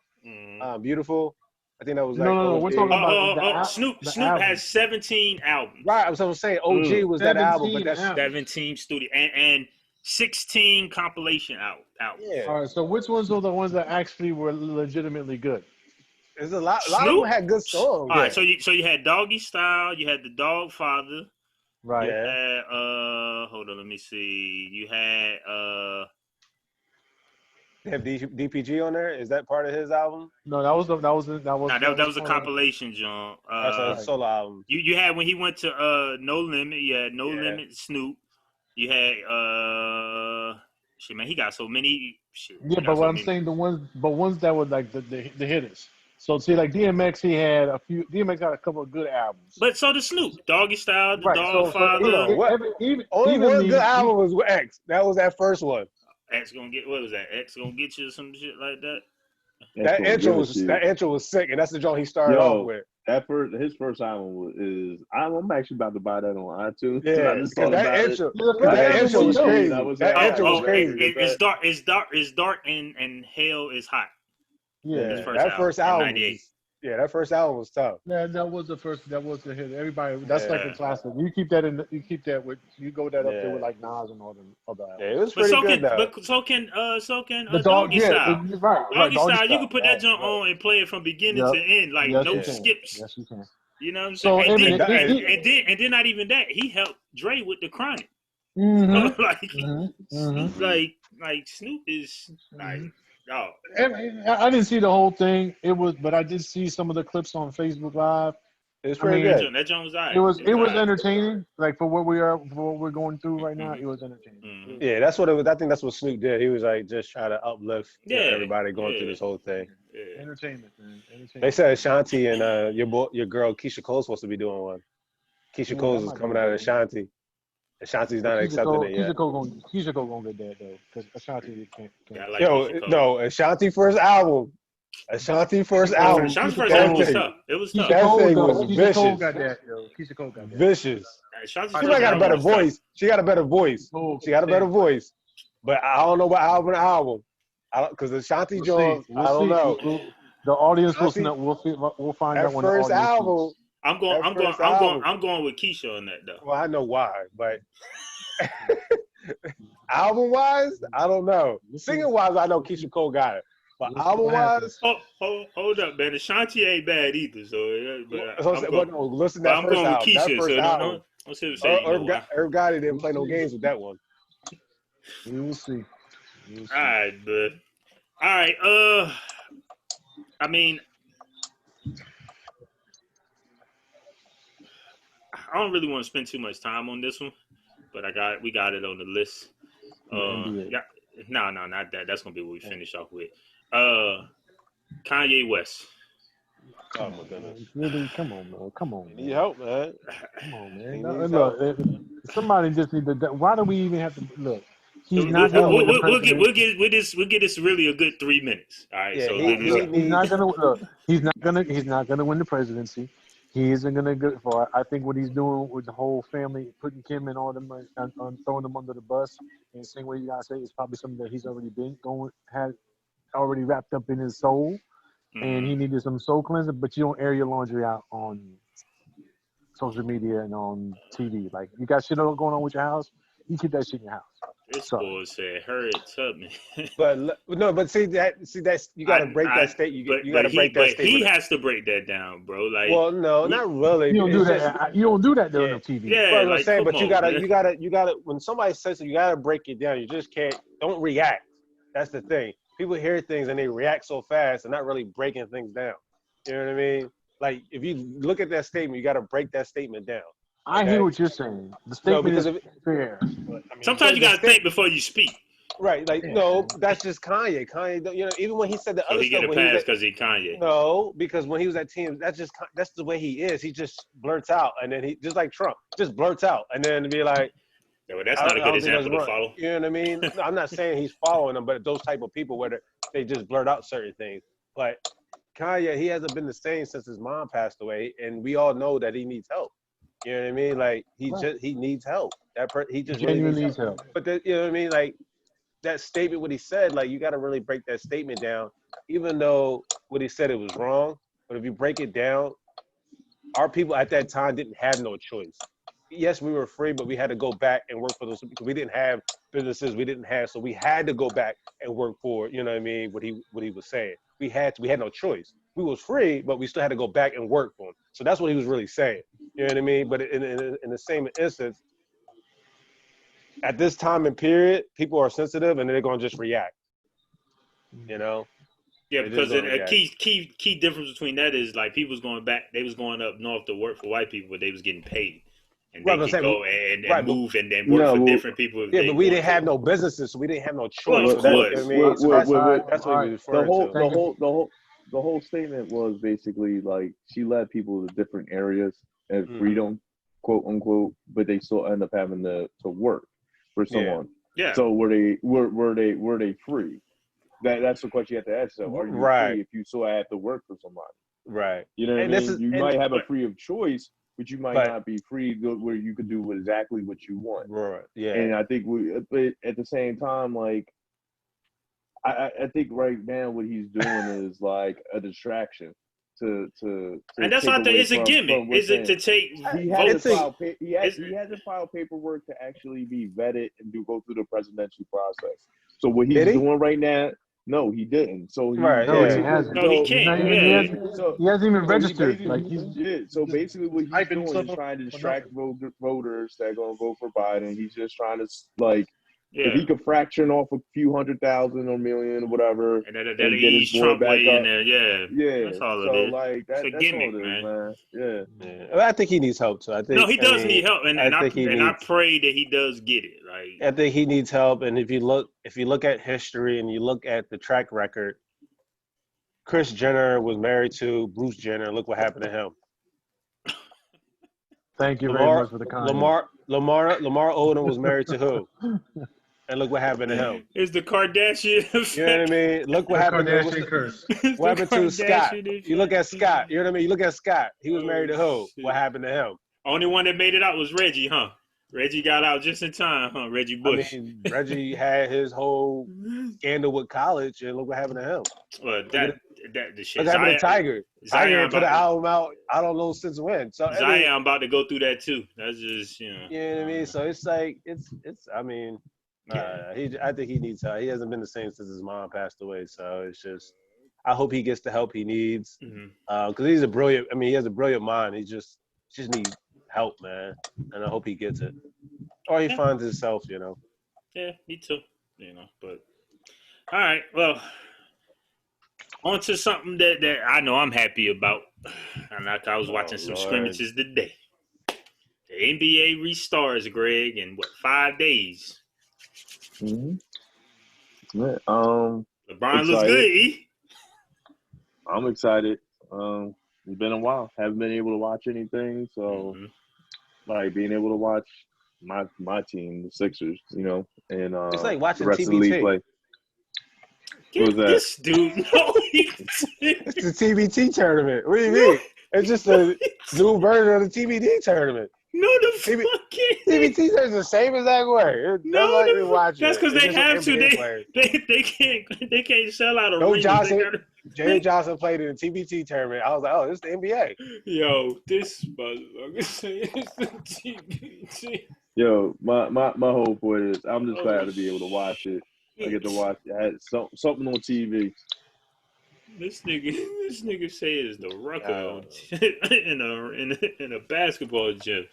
Beautiful. I think that was like.
No. We're talking about
Snoop
album.
has 17 albums.
Right. I was saying OG was that album, but that's
17 studio and 16 compilation albums.
yeah.
All right. So which ones are the ones that actually were legitimately good?
There's a lot. A lot of
Snoop?
them had good songs.
All right, so you had Doggy Style, you had the Dog Father,
Right.
you had hold on, let me see. You had
They have DPG on there. Is that part of his album?
No, that was
a compilation, John.
That's a solo album.
You had when he went to No Limit, you had No Limit Snoop. You had shit, man, he got so many shit.
Yeah, but what I'm saying, the ones that were like the hitters. So see, like DMX, DMX had a couple of good albums.
But so did Snoop, Doggy Style, The
Right,
Dog
so
Father.
Only one good album was with X. That was that first one.
X gonna get what was that? X gonna get you some shit like that.
That intro was sick, and that's the joint he started off with.
His first album I'm actually about to buy that on iTunes.
Yeah, because that intro was crazy. That intro was crazy.
It's dark and hell is hot.
Yeah,
that first album. That first album was tough.
Yeah, that was the first. That was the hit. Everybody, that's like a classic. You keep that you go that up there with like Nas and all the other albums.
Yeah, it was pretty good though.
But so can
the
Doggy Style.
Right,
Doggy Style, you can put that joint on and play it from beginning to end, like no skips.
Yes, you can.
You know what I'm saying?
So,
and then not even that, he helped Dre with the Chronic. Like Snoop is like. Oh.
I didn't see the whole thing. But I did see some of the clips on Facebook Live.
It was pretty good.
That joint was alright.
It was entertaining. Like for what we're going through right now, it was entertaining.
Mm-hmm.
Yeah, that's what it was. I think that's what Snoop did. He was like just trying to uplift everybody going through this whole thing.
Yeah.
Entertainment, man.
They said Ashanti and your girl Keisha Cole's supposed to be doing one. Keisha Cole's is coming out of Ashanti. Ashanti's not accepting it yet.
Keisha Cole gonna get that though, because Ashanti can't.
Ashanti first album. Ashanti first album was tough.
It was tough.
That thing was vicious.
Keisha Cole got that, yo. Keisha Cole got that.
Vicious.
She
got a better voice. She got a better voice. She got a better voice. But I don't know what album. Because Ashanti Jones, I don't know.
The audience will find out when the audience
first album.
I'm going with Keisha on that though.
Well, I know why, but album wise, I don't know. Singing wise, I know Keisha Cole got it. But album wise,
hold up, man. Ashanti ain't bad either.
Listen to that first album.
Keisha,
that first album. Irv Gotti didn't play no games with that one.
We will see.
All right, bud. All right. I mean, I don't really want to spend too much time on this one, but we got it on the list. No, not that. That's gonna be what we finish off with. Kanye West.
Oh my goodness!
Really? Come on, man. Come on, man.
Need help, man.
Come on, man. Look, somebody just need to. Why do we even have to look? He's not gonna win the presidency.
We'll get this really a good 3 minutes. All right.
Yeah,
so
he's not gonna look. He's not gonna win the presidency. He isn't gonna go for it. I think what he's doing with the whole family, putting Kim and all them, and throwing them under the bus, and saying what you gotta say is probably something that he's already had already wrapped up in his soul, and he needed some soul cleansing. But you don't air your laundry out on social media and on TV. Like you got shit going on with your house, you keep that shit in your house.
This boy said, "Hurry Tubman."
but see that's you got to break that state. You got to break that state.
He has to break that down, bro. Like,
well, no, not really.
You don't do that. You don't do that during the TV.
Yeah,
I'm saying, but you gotta. When somebody says it, you gotta break it down. You just can't. Don't react. That's the thing. People hear things and they react so fast and not really breaking things down. You know what I mean? Like if you look at that statement, you got to break that statement down.
I hear what you're saying. The statement is fair. But,
sometimes you gotta think before you speak.
Right, like no, that's just Kanye. Kanye, even when he said the other
he
stuff,
get a pass because he Kanye.
No, because when he was at team, that's the way he is. He just blurts out, and then he just like Trump, just blurts out, and then be like,
well, that's not a good example to follow.
You know what I mean? I'm not saying he's following them, but those type of people where they just blurt out certain things. But Kanye, he hasn't been the same since his mom passed away, and we all know that he needs help. You know what I mean? Like he needs help. He just really needs help. But you know what I mean? Like that statement, what he said, like you got to really break that statement down. Even though what he said it was wrong, but if you break it down, our people at that time didn't have no choice. Yes, we were free, but we had to go back and work for those because we didn't have businesses. So we had to go back and work for, you know what I mean? What he was saying. We had no choice. We was free, but we still had to go back and work for him. So that's what he was really saying. You know what I mean? But in the same instance, at this time and period, people are sensitive and they're gonna just react. You know?
Yeah, because a key difference between that is like people was going back, they was going up north to work for white people, but they was getting paid. and
Right,
they
but
can
say-
go and
right, but-
move and then work
No,
for
well,
different people. If
Yeah,
they
but we
want
didn't
to.
have no businesses, so we didn't have no
Well,
choice.
of
So that,
course.
I mean, so that's what he was
the
referring to.
the whole statement was basically like she led people to different areas and
Mhm.
freedom, quote unquote, but they still end up having to work for someone.
Yeah.
So were they free? That's the question you have to ask yourself. Are you
Right.
free if you still have to work for somebody?
Right.
You know what
And
I
this
mean?
is-
You
and-
might have a
but-
free of choice, but you might
but-
not be free where you could do exactly what you want.
Right. Yeah.
And I think but at the same time, like, I think right now what he's doing is like a distraction to
And that's
take
why I think
away
it's a
from
gimmick.
what's
Is it to
in.
take
He
votes?
hasn't filed paperwork to actually be vetted and go through the presidential process. So what he's
Did he?
doing right now, no, he didn't. So he
Right,
No,
yeah.
he hasn't.
No, he
so-
can't.
He's not
Yeah.
even-
So,
He hasn't even
so
registered.
he
Like
basically-
he's
so basically what he's
hyping
doing
stuff
is
up
trying to
for
distract voters that are gonna vote for Biden. He's just trying to like if
Yeah.
he could fraction off a few 100,000 or million or whatever.
And that
and get
ease
his boy
Trump
back
way in
up.
there. Yeah.
Yeah,
That's all
so
it is.
like
It's a
that's
gimmick,
all it is, man. Yeah.
Yeah. Well, I think he needs help too. I think
No, he does need help, and I
think he
I
needs-
pray that he does get it. Like,
I think he needs help. And if you look at history and you look at the track record, Kris Jenner was married to Bruce Jenner. Look what happened to him.
Thank you very much for the comment.
Lamar Odom was married to who? And look what happened to him.
it's the Kardashian effect.
You know what I mean? Look what happened to
Kardashian curse.
It's
what
the
happened to Scott.
Kardashian effect.
You look at Scott. You know what I mean? You look at Scott. He was married to who?
Oh, shit.
What happened to him?
Only one that made it out was Reggie, huh? Reggie got out just in time, huh? Reggie Bush.
I mean, Reggie had his whole scandal with college, and look what happened to him.
Well, the shit.
Look what happened to Tiger. Tiger
Zion
put an album out. I don't know since when. So I mean,
Zion about to go through that too. That's just
you know what I mean? So it's like it's. I mean, I think he needs help. He hasn't been the same since his mom passed away. So it's just, I hope he gets the help he needs. Because he's a brilliant. I mean, he has a brilliant mind. He just needs help, man. And I hope he gets it, or he finds himself. You know.
Yeah, me too. You know, but all right. Well, on to something that I know I'm happy about. And I was watching some
Lord.
scrimmages today. The NBA restarts, Greg, in 5 days.
Mm-hmm. Yeah,
LeBron looks
Excited.
good, E.
I'm excited. It's been a while. Haven't been able to watch anything, so like being able to watch my team, the Sixers, you know, and
It's like watching
the rest of the league
TBT.
play.
Get
was that?
this dude. No,
It's the TBT tournament. What do you mean? It's just a new version of the TBT tournament.
no, the
TB
fucking.
TBT tournament's the same exact way.
No,
Like
the-
we watch
that's
it.
because
It's
they
just
have
an
to.
NBA player.
They can't sell out
No
arenas.
Johnson.
They gotta-
James Johnson played in the TBT tournament. I was like, oh, this is the NBA.
Yo, this motherfucker say it's the TBT.
Yo, my whole point is I'm just glad to be able to watch it. I get to watch it. I had something on TV.
This nigga say it's the rucker in a basketball gym.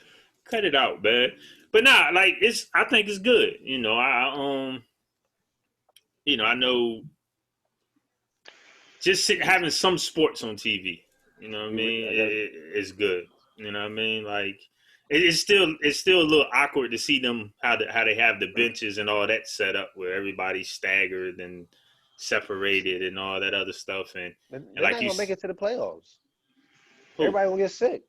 Cut it out, man. But nah, like I think it's good. You know, I know just having some sports on TV. You know what I mean? It's good. You know what I mean? Like it's still a little awkward to see them how they have the benches and all that set up where everybody's staggered and separated and all that other stuff. And
They're
like
not
you
gonna make it to the playoffs.
Who?
Everybody gonna get sick.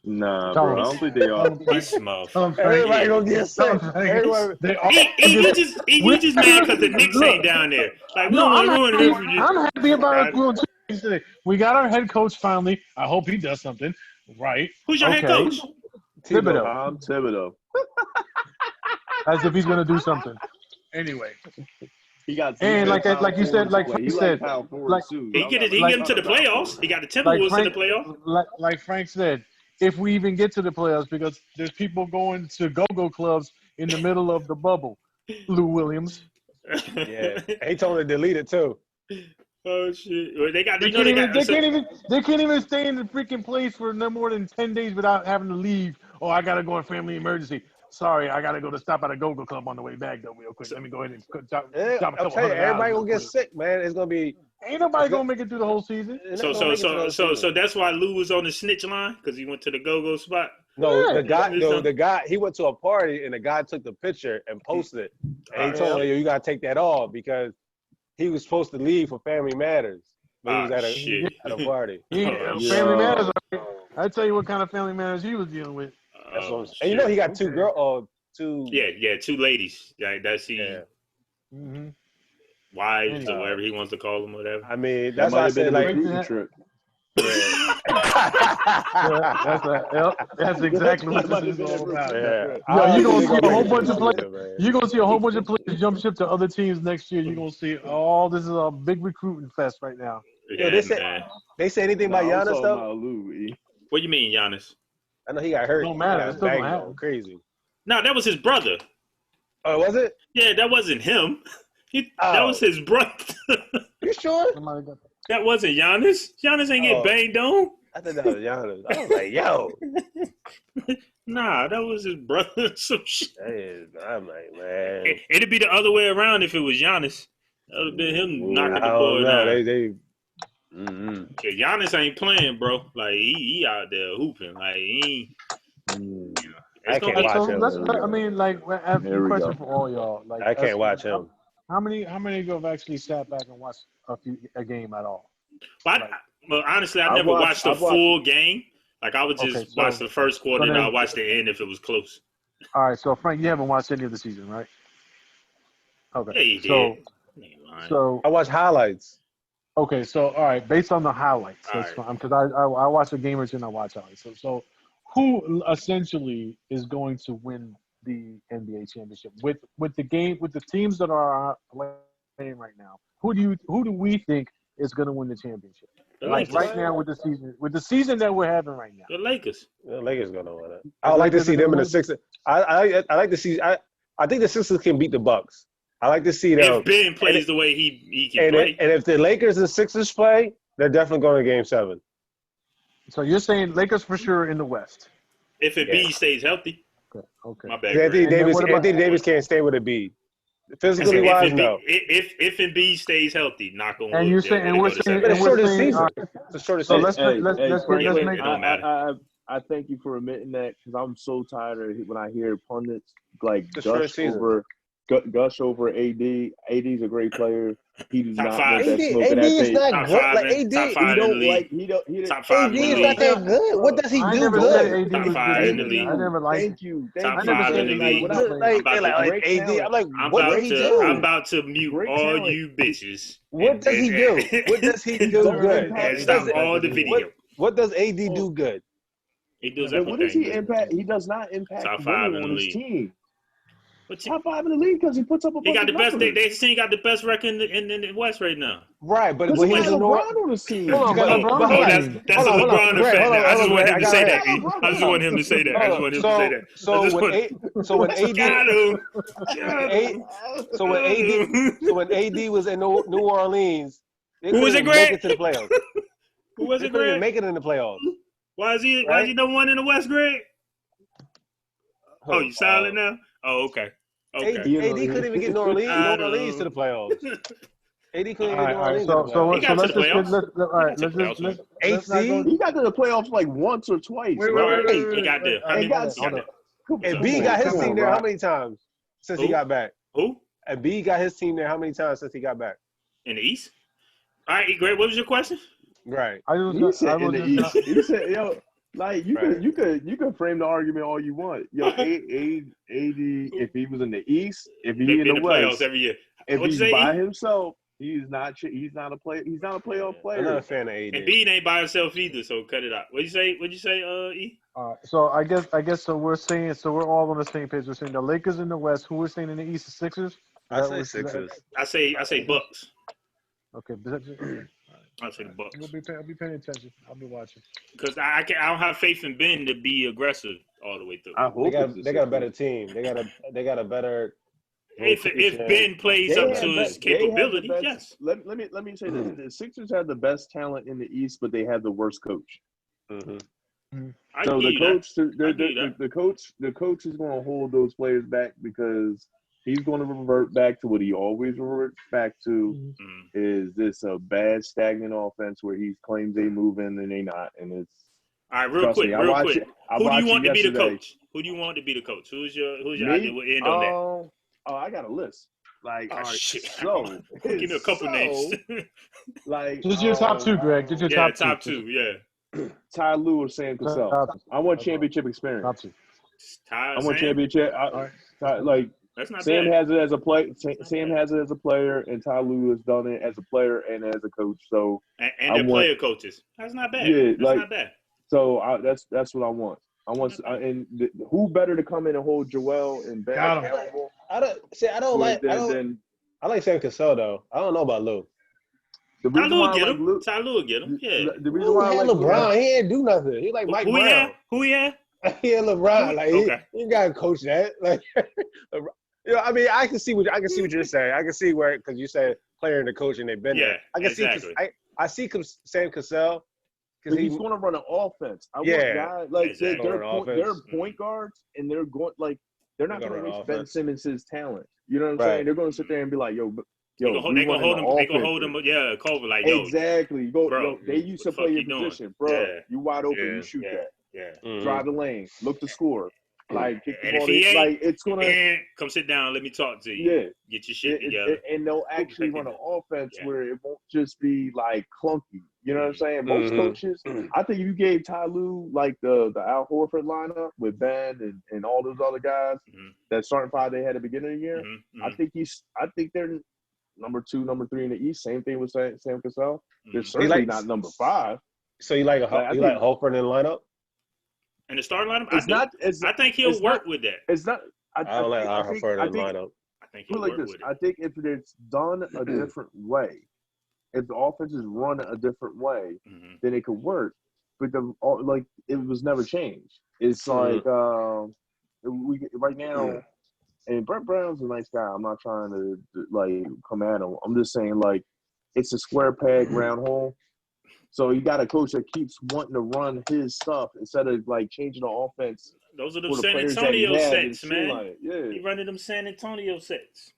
Nah,
Tell
bro, I
him.
don't think they are.
this motherfucker.
Everybody gonna get sick.
Frank.
Everybody,
They all,
You just mad because the Knicks ain't down there. Like, we
No,
don't want to ruin it for you.
I'm happy about our World Series today. We got our head coach finally. I hope he does something right.
Who's your head
Okay.
coach?
Thibodeau.
I'm Thibodeau.
As if he's gonna do something. Anyway,
He got
And like
power
you said,
forwards
like
play.
you
He
said,
power forwards
like-
too.
He get him to the playoffs. He got the
like
Timberwolves in the
Frank,
playoffs.
like Frank said, if we even get to the playoffs, because there's people going to go-go clubs in the middle of the bubble. Lou Williams.
yeah. He told him to delete it too.
Oh shit! Well, they got.
They can't even stay in the freaking place for no more than 10 days without having to leave. Oh, I gotta go on family emergency. Sorry, I gotta go to stop at a go-go club on the way back though, real quick. Let me go ahead and drop a
I'm
couple
telling you,
$100
everybody
real
gonna get
quick.
sick, man. It's gonna be.
Ain't nobody gonna make it through the whole season.
they're not gonna make it to the
So
season.
that's why Lou was on the snitch line because he went to the go-go spot.
No,
Yeah.
the guy, he went to a party and the guy took the picture and posted it. And he told him, you gotta take that off because he was supposed to leave for Family Matters. But he was at a party.
Family Matters. I tell you what kind of Family Matters he was dealing with.
That's what I'm saying. And you know he got two two.
Yeah, two ladies. Yeah, that's he.
Yeah.
Mm-hmm.
Wives or whatever he wants to call them, whatever.
I mean, that's why I said like.
Trip.
Yeah.
That's exactly what this is all about.
Yeah.
You're gonna see a whole bunch of players. You're gonna see a whole bunch of players jump ship to other teams next year. You're gonna see, this is a big recruiting fest right now.
Yeah,
they say anything about Giannis though?
What do you mean, Giannis?
I know he got hurt.
It don't matter. It still don't happen.
Crazy.
No, that was his brother.
Oh, was it?
Yeah, that wasn't him. That was his brother.
You sure?
That wasn't Giannis. Giannis ain't get banged on.
I thought that was Giannis. I was like, yo.
Nah, that was his brother. Some shit.
I'm like, man.
It'd be the other way around if it was Giannis. That would have been him knocking the ball down. Yeah, Giannis ain't playing, bro. Like he out there hooping. Like he ain't.
I can't watch him.
I mean, like, I have a question for all y'all. Like,
I can't watch him.
How many of you have actually sat back and watched a game at all?
Well, honestly, I never watched a full game. Like I would just watch the first quarter and I'll watch the end if it was close.
All right, so Frank, you haven't watched any of the season, right? Okay.
Yeah, you did.
So
I watch highlights.
Okay, so all right, based on the highlights, that's fine. Because I watch the gamers and I watch highlights. So who essentially is going to win the NBA championship with the teams that are playing right now? Who do we think is going to win the championship? Like right now with the season that we're having right now.
The Lakers.
The Lakers going to win it. I would like to see them in the Sixers. I like to see. I think the Sixers can beat the Bucks. I like to see them.
If Ben plays the way he can play.
And if the Lakers and Sixers play, they're definitely going to Game 7.
So you're saying Lakers for sure in the West?
If Embiid stays healthy.
Okay.
My bad.
Anthony Davis can't stay with Embiid. Physically wise, no.
If Embiid stays healthy, knock on wood.
And you're saying, and we're saying,
it's the shortest season. It's the shortest season.
So let's make.
I thank you for admitting that because I'm so tired of when I hear pundits like gush over AD. AD's a great player. He does not want that smoke. AD is not good. Like AD, he don't like. He top 5 in the league. AD is not that good. What does he do good?
Top 5 in the league.
I never liked.
Thank you.
Top 5 in the league.
Like AD, I'm like, what does he do?
I'm about to mute all you bitches.
What does he do? What does he do good?
And stop all the video.
What does AD do good?
He does
everything. What does he impact? He does not impact
top 5 in the league.
Team. Top 5 in the league because he puts up a bunch
He got the best.
numbers.
They team got the best record in the West right now.
Right, but when he's in
LeBron on the team.
That's a LeBron effect. I just want him to say that. I just want him to say that.
So when AD was in New Orleans,
who was it, Greg?
Make it to the playoffs.
Who was it, Greg?
Make it in the playoffs.
Why is he number 1 in the West, Greg? Oh, you silent now? Oh, okay.
AD couldn't even get New Orleans to the playoffs. AD couldn't get New Orleans to the playoffs.
He got to the playoffs.
He got to the playoffs like once or twice.
Wait. He got there.
And B got his team there how many times since he got back?
Who?
And B got his team there how many times since he got back?
In the East? All right, Greg, what was your question?
Right.
You said in the East. You said, yo, like you could frame the argument all you want. Yo, AD, if he was in the East, if he in the West,
every year.
If he's by himself, he's not a player. He's not a playoff player.
I'm not a fan of AD.
And B ain't by himself either, so cut it out. What'd you say, E?
So I guess so we're all on the same page. We're saying the Lakers in the West. Who we're saying in the East, the Sixers.
I say Sixers.
I say Bucks.
Okay,
I'll say the Bucks.
I'll be paying attention. I'll be watching.
Because I don't have faith in Ben to be aggressive all the way through.
I hope they got a better team. They got a better.
If Ben plays up to his capability, yes.
Let me say this: the Sixers have the best talent in the East, but they have the worst coach.
Mm-hmm.
So the coach is going to hold those players back because he's going to revert back to what he always reverts back to. Is this a bad stagnant offense where he claims they move in and they not, and
All right, real
Trust
quick,
me,
real quick.
I
Who do
watched
you want to be the
yesterday.
coach? Who do you want to be the coach? Who's your
Me?
idea? We'll end on that.
Oh, I got a list. Like,
Oh,
all right,
shit.
so
Give me a couple names.
like,
Just your top two, Greg. Just your
Yeah,
top
two. Yeah.
Ty Lue or Sam Cassell.
Top two.
I want championship experience.
Top two.
Ty,
I want
Sam?
championship. Like
That's not
Sam
bad.
has it as a play. Sam has it as a player, and Ty Lue has done it as a player and as a coach. So
And they're player coaches. That's not bad.
Yeah,
That's
like-
not bad.
So that's what I want. Who better to come in and hold Joel and Ben
Got 'em.
accountable
I like Sam Cassell though. I don't know about Lou.
The
Ty
reason
Lue
why
will
I
get
like
him.
Lue,
Ty Lue will get him. Yeah.
the reason
Lou
why I
had
like
LeBron. He didn't do nothing. He like Mike
Who he
Brown.
had? Who he had?
He had LeBron. Like
Okay.
he got to coach that. Like, I mean, I can see what you're saying. I can see where because you said player and the coach and they've been there. I can
exactly.
see. I see Sam Cassell because
he's going to run an offense. I want guys like
Exactly.
they're point guards and they're going like they're not going to waste Ben Simmons' talent. You know what I'm saying? They're going to sit there and be like, yo,
they gonna hold him. Yeah, Kobe like yo.
Exactly.
Bro,
they used to play your position, bro.
Yeah.
You wide open,
Yeah.
you shoot that.
Yeah.
Mhm.
Drive the lane, look to score. Like, kick the
And if
ball.
he ain't,
Like, it's gonna.
And come sit down. Let me talk to you.
Yeah.
Get your shit together.
And they'll actually run an offense
Yeah.
where it won't just be like clunky. You know what I'm saying? Most coaches, I think if you gave Ty Lue like the Al Horford lineup with Ben and all those other guys, that starting five they had at the beginning of the year, I think they're number 2, number 3 in the East. Same thing with Sam Cassell. They're certainly not number 5.
So you like Horford in the lineup?
In the starting lineup, I think he'll work with that.
It's not.
I don't like Horford in the lineup.
I think he'll work with it.
I think if it's done a different way, if the offense is run a different way, then it could work. But it was never changed. It's like right now, and Brett Brown's a nice guy. I'm not trying to like come at him. I'm just saying like it's a square peg round hole. So you got a coach that keeps wanting to run his stuff instead of like changing the offense.
Those are the San Antonio sets, man.
Like, yeah.
He running them San Antonio sets.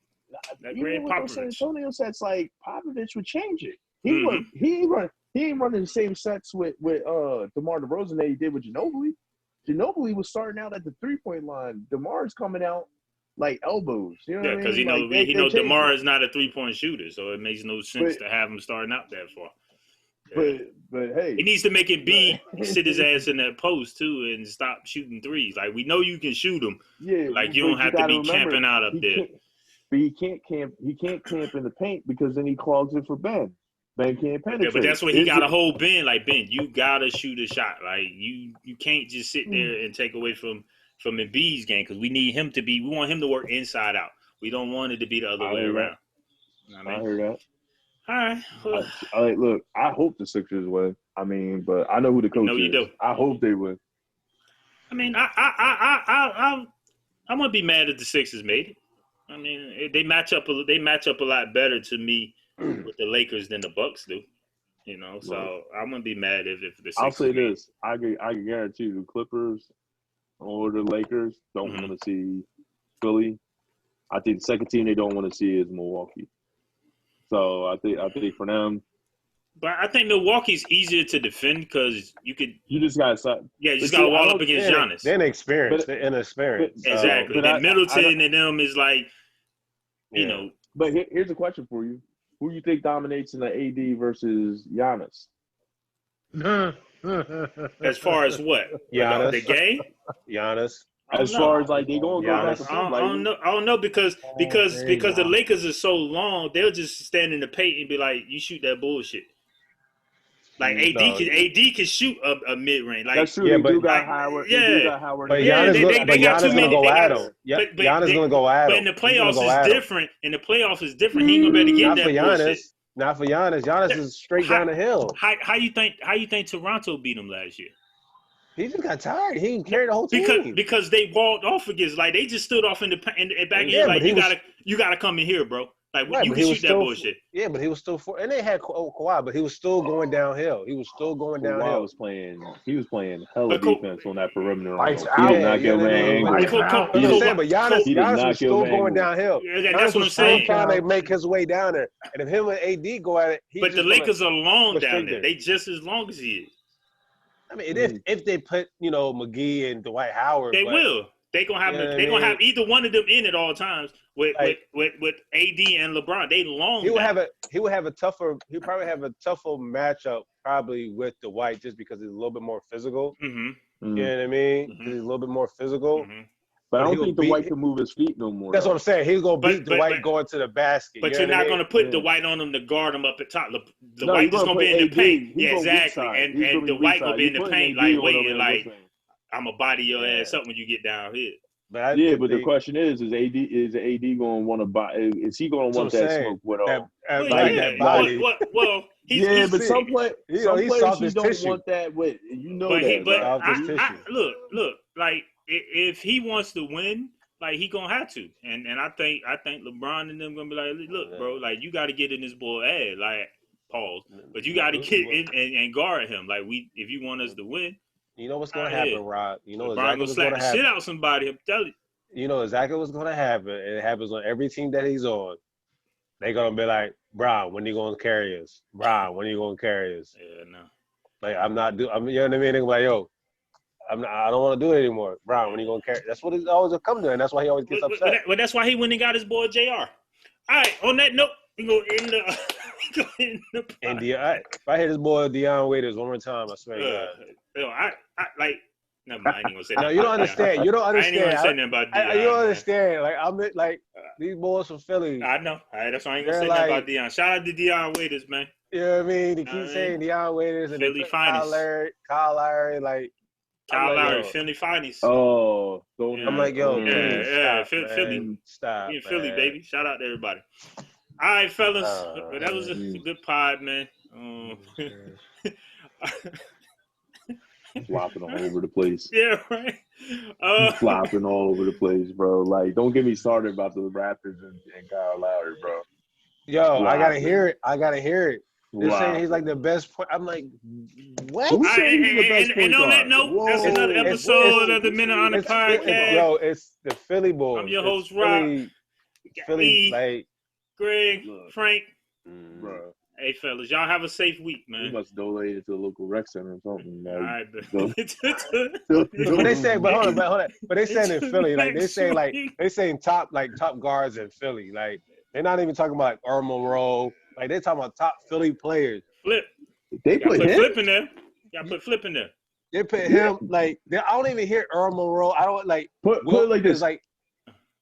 Even with those San Antonio sets, like Popovich would change it. He ain't running the same sets with DeMar DeRozan that he did with Ginobili. Ginobili was starting out at the 3-point line. DeMar's coming out like elbows. You know what I mean?
Because he knows DeMar is not a 3-point shooter, so it makes no sense to have him starting out that far. Yeah.
But hey,
he needs to make it be sit his ass in that post too and stop shooting threes. Like we know you can shoot them.
Yeah,
like you don't have to be camping out up there.
But he can't camp. He can't camp in the paint because then he clogs it for Ben. Ben can't penetrate.
Yeah, but that's what he got to hold Ben. Like Ben, you gotta shoot a shot. Like you can't just sit there and take away from Embiid's game because we need him to be. We want him to work inside out. We don't want it to be the other way around. You know what I mean?
I hear that.
All right.
Look, I hope the Sixers win. I mean, but I know who the coach is.
You do.
I hope they win.
I mean, I'm gonna be mad if the Sixers made it. I mean, they match up a lot better to me with the Lakers than the Bucks do. You know, so I'm gonna be mad if the Sixers.
I'll say this: I can guarantee you, the Clippers or the Lakers don't want to see Philly. I think the second team they don't want to see is Milwaukee. So I think for them.
But I think Milwaukee's easier to defend because you just got to wall up against Giannis.
They're inexperienced. They're inexperienced.
Exactly. But Middleton and them is like, you know.
But here's a question for you: who you think dominates in the AD versus Giannis?
As far as what?
Giannis.
The game?
Giannis.
As far as like they gonna go back and forth,
I don't know because the Lakers are so long, they'll just stand in the paint and be like, "You shoot that bullshit." Like AD can shoot a mid range. Like
that's true.
Yeah,
they do got Howard.
Yeah,
they do got Howard.
But
Giannis
gonna go at him. Giannis gonna go at him.
But in the playoffs is different. In the playoffs is different. He ain't gonna be able to get that bullshit.
Not for Giannis. Giannis is straight down the hill.
How you think Toronto beat him last year?
He just got tired. He didn't carry the whole team.
Because they walled off against, like they just stood off in the back end. Like you gotta come in here, bro. Like you can shoot that bullshit.
Yeah, but he was still and they had Kawhi, but he was still going downhill. He was playing hella defense on that perimeter. He did not get man angry. But Giannis was still going downhill.
Yeah, that's what I'm saying.
Trying to make his way down there, and if him and AD go at it,
but the Lakers are long down there. They just as long as he is.
I mean, if they put McGee and Dwight Howard,
they will. They gonna have have either one of them in at all times with AD and LeBron. They long.
He would have a tougher. He'll probably have a tougher matchup probably with Dwight just because he's a little bit more physical.
Mm-hmm.
You know what I mean? He's a little bit more physical.
Mm-hmm.
But I don't think Dwight can move his feet no more.
That's what I'm saying. He's gonna beat Dwight going to the basket.
But you're not gonna put Dwight on him to guard him up at top. Dwight is gonna be in the paint. Yeah, exactly. And Dwight gonna be in the paint like waiting like I'm gonna body your ass up when you get down here.
But the question is AD going to want to buy? Is he going to want that smoke with all
that body?
Well,
but some players he don't want that with
look, like if he wants to win, like he gonna have to, and I think LeBron and them gonna be like, look, bro, like you got to get in this boy ass, like pause, but you got to get in and guard him, like if you want us to win.
You know what's going to happen, Rob. You know
exactly what's going to happen. Shit out somebody. I'm telling you.
You know exactly what's going to happen. And it happens on every team that he's on. They're going to be like, Brown, when you going to carry us? Brown, when you going to carry us?
Yeah, no.
Like, you know what I mean? They're going to be like, yo, I don't want to do it anymore. Brown, when you going to carry? That's what he's always come to, and that's why he always gets upset.
But that's why he went and got his boy JR. All right, on that note, we go in the
if I hear this boy Deion Waiters one more time, I swear to God.
I like. Never mind. I ain't gonna say that.
No, you don't understand. You don't understand.
I ain't even saying nothing about Deion.
You don't understand. Like I'm like these boys from Philly.
I know. That's why I ain't gonna say nothing about Deion. Shout out to Deion Waiters, man.
You know what I mean? They keep saying Deion Waiters and
Philly finest.
Kyle Lowry, like
Kyle Lowry, Philly finest.
Oh,
I'm like, yo,
Philly,
stop,
Philly, baby. Shout out to everybody. All right, fellas, but that was a good pod, man.
Flopping all over the place.
Yeah, right.
Flopping all over the place, bro. Like, don't get me started about the Raptors and Kyle Lowry, bro.
Yo, I gotta hear it. They're saying he's like the best point. I'm like, what?
Who's saying he's the best point guard? On that note, that's another episode of the Minute on the Podcast.
Yo, it's the Philly boys.
I'm your host, Rob.
Philly, like
Greg, Frank.
Bro.
Hey, fellas, y'all have a safe week, man.
You must donate it to the local rec center or something.
All right,
but they say, but hold on. But they saying in Philly, like they saying top guards in Philly. Like they're not even talking about like Earl Monroe. Like they're talking about top Philly players.
Flip.
They put
Flip in there. Y'all put Flip in there.
They put him I don't even hear Earl Monroe. I don't like
put it like this.
Like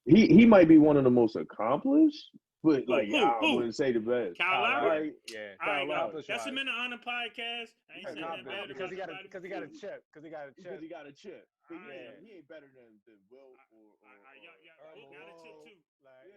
he might be one of the most accomplished. But I wouldn't say the best.
Kyle Lowry?
Yeah.
Kyle Lowry. That's a Minute on the Podcast. I ain't saying that bad
because he got a chip. Because he got a chip.
He ain't better than Will or
y'all got a chip too.
Like,